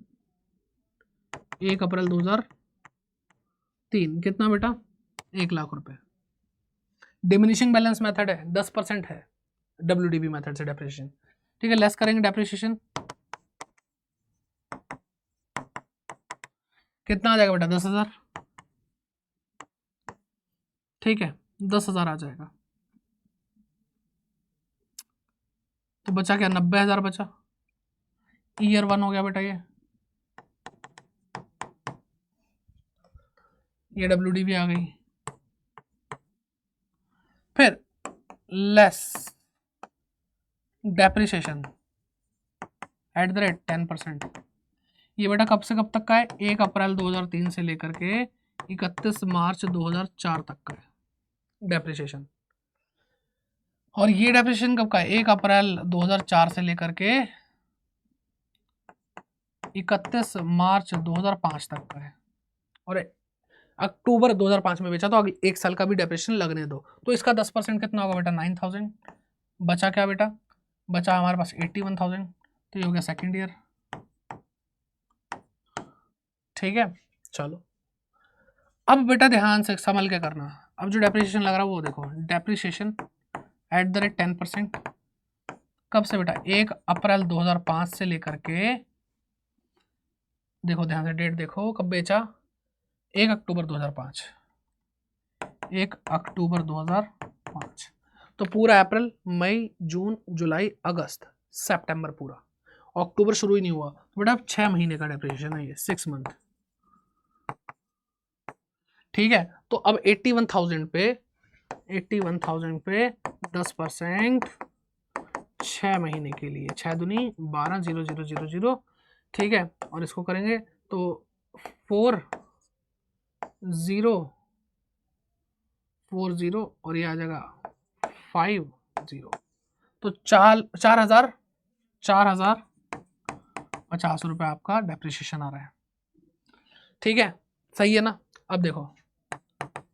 1 April 2003, कितना बेटा? 1 लाख रुपए। डिमिनिशिंग बैलेंस मेथड है, 10% है WDB मेथड से डेप्रिसिएशन। ठीक है, लेस करेंगे डेप्रिसिएशन, कितना आ जाएगा बेटा? 10,000। ठीक है, 10,000 आ जाएगा। तो बचा क्या? 90,000 बचा। ईयर 1 हो गया बेटा ये WDB आ गई। फिर less depreciation at the rate 10%, ये बेटा कब से कब तक का है? 1 अप्रैल 2003 से लेकर के 31 मार्च 2004 तक का है डेप्रिसिएशन। और ये डेप्रिसिएशन कब का है? 1 अप्रैल 2004 से लेकर के 31 मार्च 2005 तक का है। और अक्टूबर 2005 में बेचा, तो अभी 1 साल का भी डेप्रिसिएशन लगने दो। तो इसका 10% कितना होगा बेटा? 9000। बचा क्या बेटा? बचा हमारे पास 81,000। तो ये हो गया सेकेंड ईयर। ठीक है, चलो अब बेटा ध्यान से संभल के करना। अब जो डेप्रिसिएशन लग रहा है वो देखो, डेप्रिसिएशन एट द रेट 10%। कब से बेटा? 1 अप्रैल 2005 से लेकर के, देखो ध्यान से डेट देखो, कब बेचा? 1 अक्टूबर 2005। 1 अक्टूबर 2005। तो पूरा अप्रैल, मई, जून, जुलाई, अगस्त, सितंबर पूरा। अक्टूबर शुरू ही नहीं हुआ, तो बेटा 6 महीने का डेप्रिसिएशन है ये, 6 मंथ। ठीक है, तो अब 81,000 पे 10%, 6 महीने के लिए, 6 दूनी 12, 0 0 0 0। ठीक है, और इसको करेंगे तो 4 0 4 0 और ये आ जाएगा 5 0। तो 4,050 रुपये आपका डेप्रिसिएशन आ रहा है। ठीक है, सही है ना? अब देखो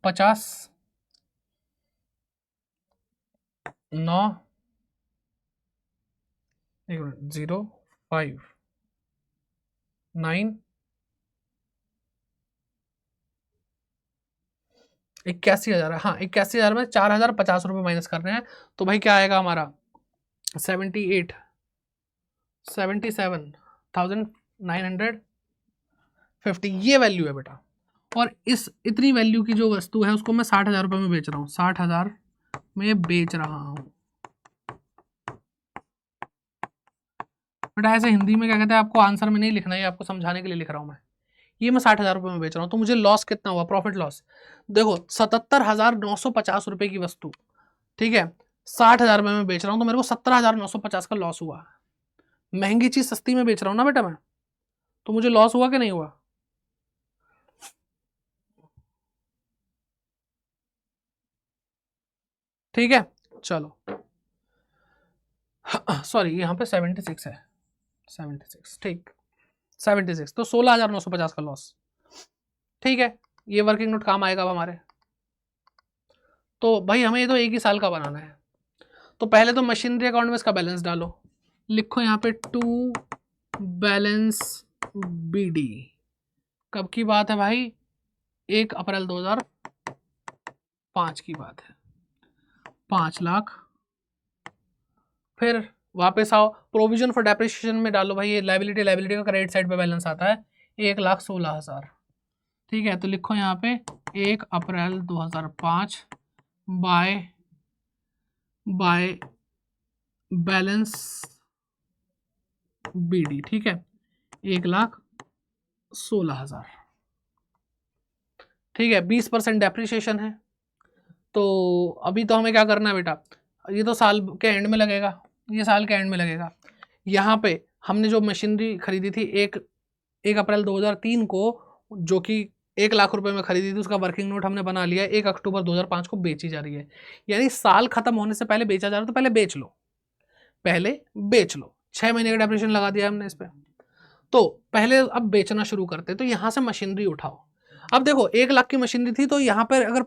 50 9 0 5 9 81,000। हाँ, 81,000 में 4,050 रुपये माइनस कर रहे हैं, तो भाई क्या आएगा हमारा? 77,950 ये वैल्यू है बेटा। और इस इतनी वैल्यू की जो वस्तु है उसको मैं 60,000 रुपये में बेच रहा हूँ, 60,000 में बेच रहा हूँ बेटा। ऐसे हिंदी में क्या कहते हैं, आपको आंसर में नहीं लिखना है, आपको समझाने के लिए लिख रहा हूँ मैं। ये मैं 60,000 रुपये में बेच रहा हूँ, तो मुझे लॉस कितना हुआ? प्रॉफिट लॉस देखो, 77,950 रुपये की वस्तु, ठीक है, 60,000 रुपये में बेच रहा हूँ, तो मेरे को 17,950 का लॉस हुआ। महंगी चीज सस्ती में बेच रहा हूँ ना बेटा मैं, तो मुझे लॉस हुआ कि नहीं हुआ? ठीक है, चलो सॉरी, यहाँ पे 76 है, 76, ठीक, 76, तो 16,950 का लॉस। ठीक है, ये वर्किंग नोट काम आएगा अब हमारे। तो भाई हमें ये तो एक ही साल का बनाना है, तो पहले तो मशीनरी अकाउंट में इसका बैलेंस डालो। लिखो यहाँ पे टू बैलेंस बीडी। कब की बात है भाई? 1 अप्रैल 2005 की बात है। 5 लाख। फिर वापस आओ, प्रोविजन फॉर डेप्रिसिएशन में डालो भाई, ये लाइबिलिटी का क्रेडिट साइड पे बैलेंस आता है 1,16,000। ठीक है, तो लिखो यहाँ पे 1 अप्रैल 2005 बाय बैलेंस बीडी। ठीक है, 1,16,000। ठीक है, 20% डेप्रिसिएशन है। तो अभी तो हमें क्या करना है बेटा? ये तो साल के एंड में लगेगा, ये साल के एंड में लगेगा। यहाँ पे हमने जो मशीनरी खरीदी थी 1 अप्रैल 2003 को, जो कि 1 लाख रुपए में खरीदी थी, उसका वर्किंग नोट हमने बना लिया। 1 अक्टूबर 2005 को बेची जा रही है, यानी साल खत्म होने से पहले बेचा जा रहा है, तो पहले बेच लो, पहले बेच लो। 6 महीने का डेप्रिसिएशन लगा दिया हमने इस पर। तो पहले अब बेचना शुरू करते, तो यहाँ से मशीनरी उठाओ। अब देखो 1 लाख की मशीनरी थी, तो यहाँ पर अगर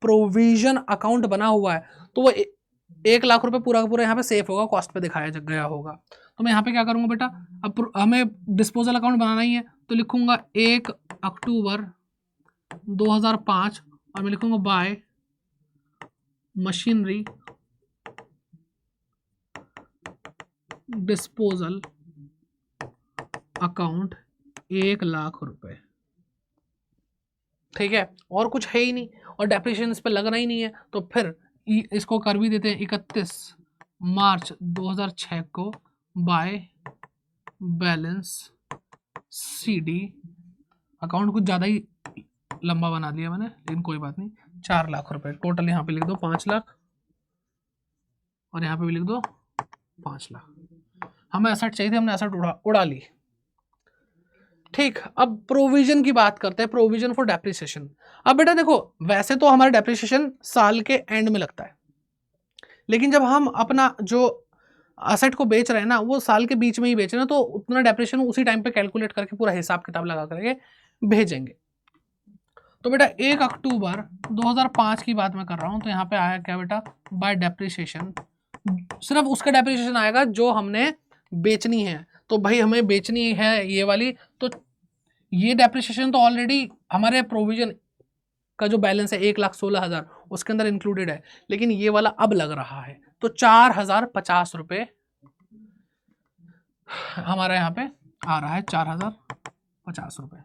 प्रोविजन अकाउंट बना हुआ है, तो वो 1 लाख रुपए पूरा का पूरा यहाँ पे सेफ होगा, कॉस्ट पे दिखाया गया होगा। तो मैं यहाँ पे क्या करूंगा बेटा? अब हमें डिस्पोजल अकाउंट बनाना ही है, तो लिखूंगा 1 अक्टूबर 2005 और मैं लिखूंगा bye machinery disposal account 1 lakh रुपए। ठीक है, और कुछ है ही नहीं, और डेप्रिसिएशन इस पर लगना ही नहीं है, तो फिर इसको कर भी देते हैं 31 मार्च 2006 को बाय बैलेंस सीडी। अकाउंट कुछ ज़्यादा ही लंबा बना दिया मैंने, लेकिन कोई बात नहीं। 4 लाख रुपए टोटल, यहाँ पे लिख दो 5 लाख और यहाँ पे भी लिख दो 5 लाख। हमें एसेट चाहिए थी, हमने एसेट उड़ा ली। ठीक, अब प्रोविजन की बात करते हैं, प्रोविजन फॉर डेप्रिसिएशन। अब बेटा देखो, वैसे तो हमारा डेप्रिसिएशन साल के एंड में लगता है, लेकिन जब हम अपना जो असेट को बेच रहे हैं ना, वो साल के बीच में ही बेच रहे हैं, तो उतना डेप्रिसिएशन उसी टाइम पे कैलकुलेट करके पूरा हिसाब किताब लगा करके भेजेंगे। तो बेटा 1 अक्टूबर 2005 की बात मैं कर रहा हूं, तो यहाँ पे आया क्या बेटा, बाय डेप्रिसिएशन, सिर्फ उसका डेप्रिसिएशन आएगा जो हमने बेचनी है। तो भाई हमें बेचनी है ये वाली, तो ये डेप्रिसिएशन तो ऑलरेडी हमारे प्रोविजन का जो बैलेंस है 1,16,000 उसके अंदर इंक्लूडेड है, लेकिन ये वाला अब लग रहा है, तो 4,050 रुपये हमारा यहाँ पे आ रहा है, 4,050 रुपये।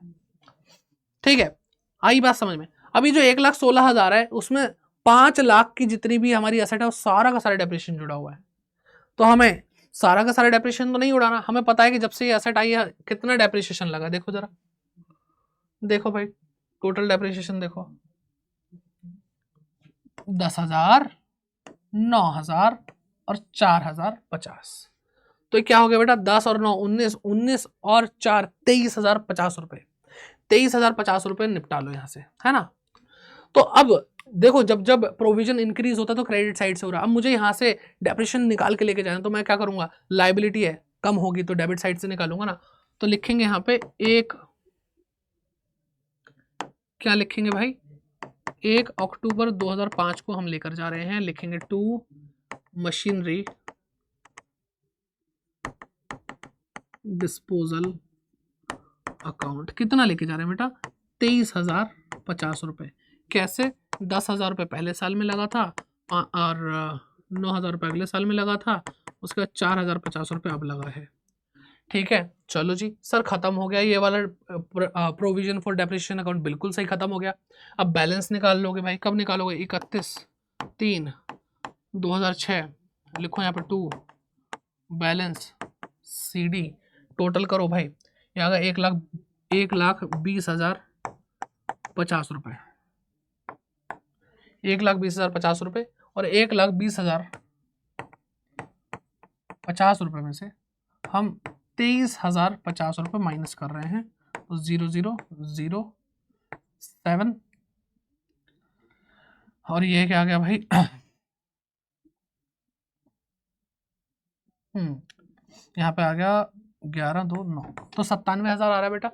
ठीक है, आई बात समझ में। अभी जो 1,16,000 है उसमें 5 लाख की जितनी भी हमारी एसेट है वो सारा का सारा डेप्रिसिएशन जुड़ा हुआ है, तो हमें सारा का सारा डेप्रिसिएशन तो नहीं उड़ाना। हमें पता है कि जब से ये एसेट आई है कितना डेप्रिसिएशन लगा, देखो जरा, देखो भाई टोटल डेप्रिसिएशन देखो, 10,000, 9,000 और 4,050। तो क्या हो गया बेटा, 10 और 9 19, 19 और 4 23,050 रुपए, 23,050 रुपए निपटा लो यहाँ से, है ना। तो अब देखो, जब जब प्रोविजन इंक्रीज होता है तो क्रेडिट साइड से हो रहा है। अब मुझे यहाँ से डेप्रिसिएशन निकाल के लेके जाना, तो मैं क्या करूंगा, लाइबिलिटी है कम होगी तो डेबिट साइड से निकालूंगा ना, तो लिखेंगे यहाँ पे एक, क्या लिखेंगे भाई, 1 अक्टूबर 2005 को हम लेकर जा रहे हैं, लिखेंगे टू मशीनरी डिस्पोजल अकाउंट। कितना लेके जा रहे हैं बेटा, 23,050 रुपये। कैसे, 10,000 रुपये पहले साल में लगा था और 9,000 रुपये अगले साल में लगा था, उसके बाद 4,050 रुपये अब लगा है। ठीक है, चलो जी सर खत्म हो गया ये वाला प्रोविजन फॉर डेप्रिसिएशन अकाउंट, बिल्कुल सही खत्म हो गया। अब बैलेंस निकाल लोगे भाई, कब निकालोगे, 31/3/2006, लिखो यहाँ पे 2 बैलेंस CD, टोटल करो भाई, ये आ गया 1,20,050 रुपये, 1,20,050 रुपये, और 1,20,050 रुपये में से हम 23,050 रुपये माइनस कर रहे हैं, तो 0,007, और ये क्या आ गया भाई यहाँ पे आ गया 11,2,9, तो 97,000 आ रहा है बेटा।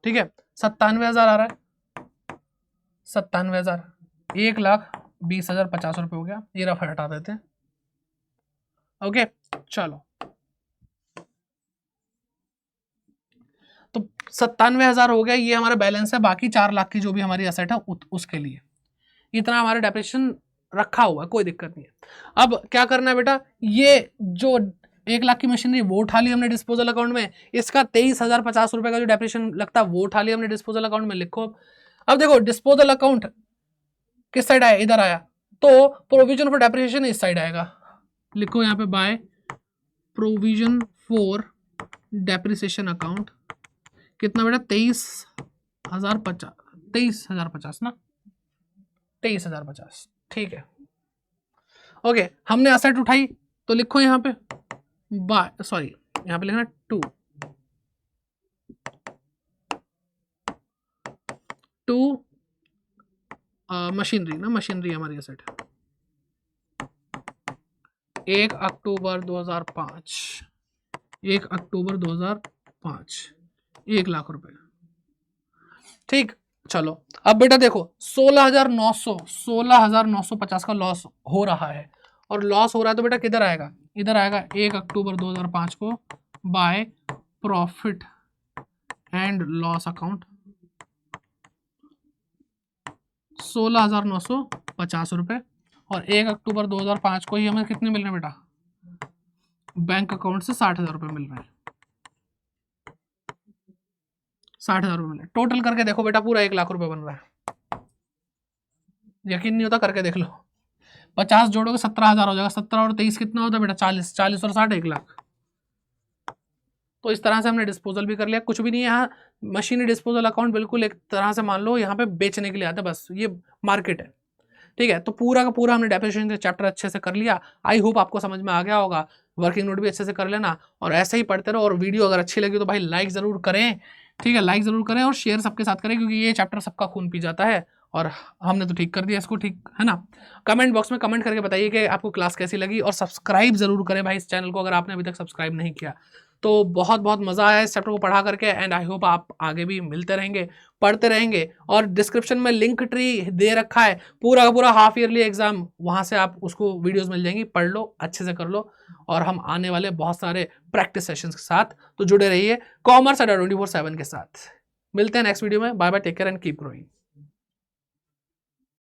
ठीक है, 97,000 आ रहा है, 97,000, 1,20,050 रुपये हो गया, ये रफ हटा देते हैं। ओके चलो, तो 97,000 हो गया, ये हमारा बैलेंस है, बाकी 4 लाख की जो भी हमारी एसेट है उसके लिए इतना हमारा डेप्रिसिएशन रखा हुआ है, कोई दिक्कत नहीं है। अब क्या करना है बेटा, ये जो 1 लाख की मशीनरी वो उठा ली हमने डिस्पोजल अकाउंट में, इसका 23,050 रुपये का जो डेप्रिसिएशन लगता है वो उठा लिया हमने डिस्पोजल अकाउंट में, लिखो। अब देखो डिस्पोजल अकाउंट किस साइड आया, इधर आया, तो प्रोविजन फॉर डेप्रिसिएशन इस साइड आएगा, लिखो यहाँ पे by provision for depreciation account, कितना बेटा, 23,050 ना, 23,050। ठीक है, ओके, हमने असेट उठाई, तो लिखो यहाँ पे बाय, सॉरी यहाँ पे लिखना 2 मशीनरी ना, मशीनरी हमारी एसेट 1 अक्टूबर 2005, 1 अक्टूबर 2005, 1 लाख रुपए। ठीक, चलो अब बेटा देखो 16,950 का लॉस हो रहा है, और लॉस हो रहा है तो बेटा किधर आएगा, इधर आएगा 1 अक्टूबर 2005 को by profit and loss account, 16,950 रुपये, और 1 अक्टूबर 2005 को ही हमें कितने मिल रहे हैं बेटा, बैंक अकाउंट से 60,000 रुपये मिल रहे हैं, 60,000 रुपये मिले, टोटल करके देखो बेटा पूरा 1 लाख रुपए बन रहा है, यकीन नहीं होता करके देख लो, 50 जोड़ोगे 17,000 हो जाएगा, 17 और 23 कितना होता है बेटा, 40, 40 और 60 1 लाख। तो इस तरह से हमने डिस्पोजल भी कर लिया, कुछ भी नहीं है यहाँ, मशीनरी डिस्पोजल अकाउंट बिल्कुल एक तरह से मान लो यहाँ पे बेचने के लिए आता है, बस ये मार्केट है, ठीक है, तो पूरा का पूरा हमने डेफिनेशन चैप्टर अच्छे से कर लिया। आई होप आपको समझ में आ गया होगा। वर्किंग नोट भी अच्छे से कर लेना और ऐसे ही पढ़ते रहो। और वीडियो अगर अच्छी लगी तो भाई लाइक जरूर करें, ठीक है, लाइक जरूर करें और शेयर सबके साथ करें, क्योंकि ये चैप्टर सबका खून पी जाता है और हमने तो ठीक कर दिया इसको, ठीक है ना। कमेंट बॉक्स में कमेंट करके बताइए कि आपको क्लास कैसी लगी और सब्सक्राइब जरूर करें भाई इस चैनल को अगर आपने अभी तक सब्सक्राइब नहीं किया। तो बहुत बहुत मजा आया इस चैप्टर को पढ़ा करके एंड आई होप आप आगे भी मिलते रहेंगे, पढ़ते रहेंगे। और डिस्क्रिप्शन में लिंक ट्री दे रखा है, पूरा का पूरा हाफ ईयरली एग्जाम, वहां से आप उसको वीडियोस मिल जाएंगी, पढ़ लो, अच्छे से कर लो। और हम आने वाले बहुत सारे प्रैक्टिस सेशंस के साथ, तो जुड़े रहिए कॉमर्स अड्डा 24/7 के साथ। मिलते हैं नेक्स्ट वीडियो में। Bye bye, take care and keep growing.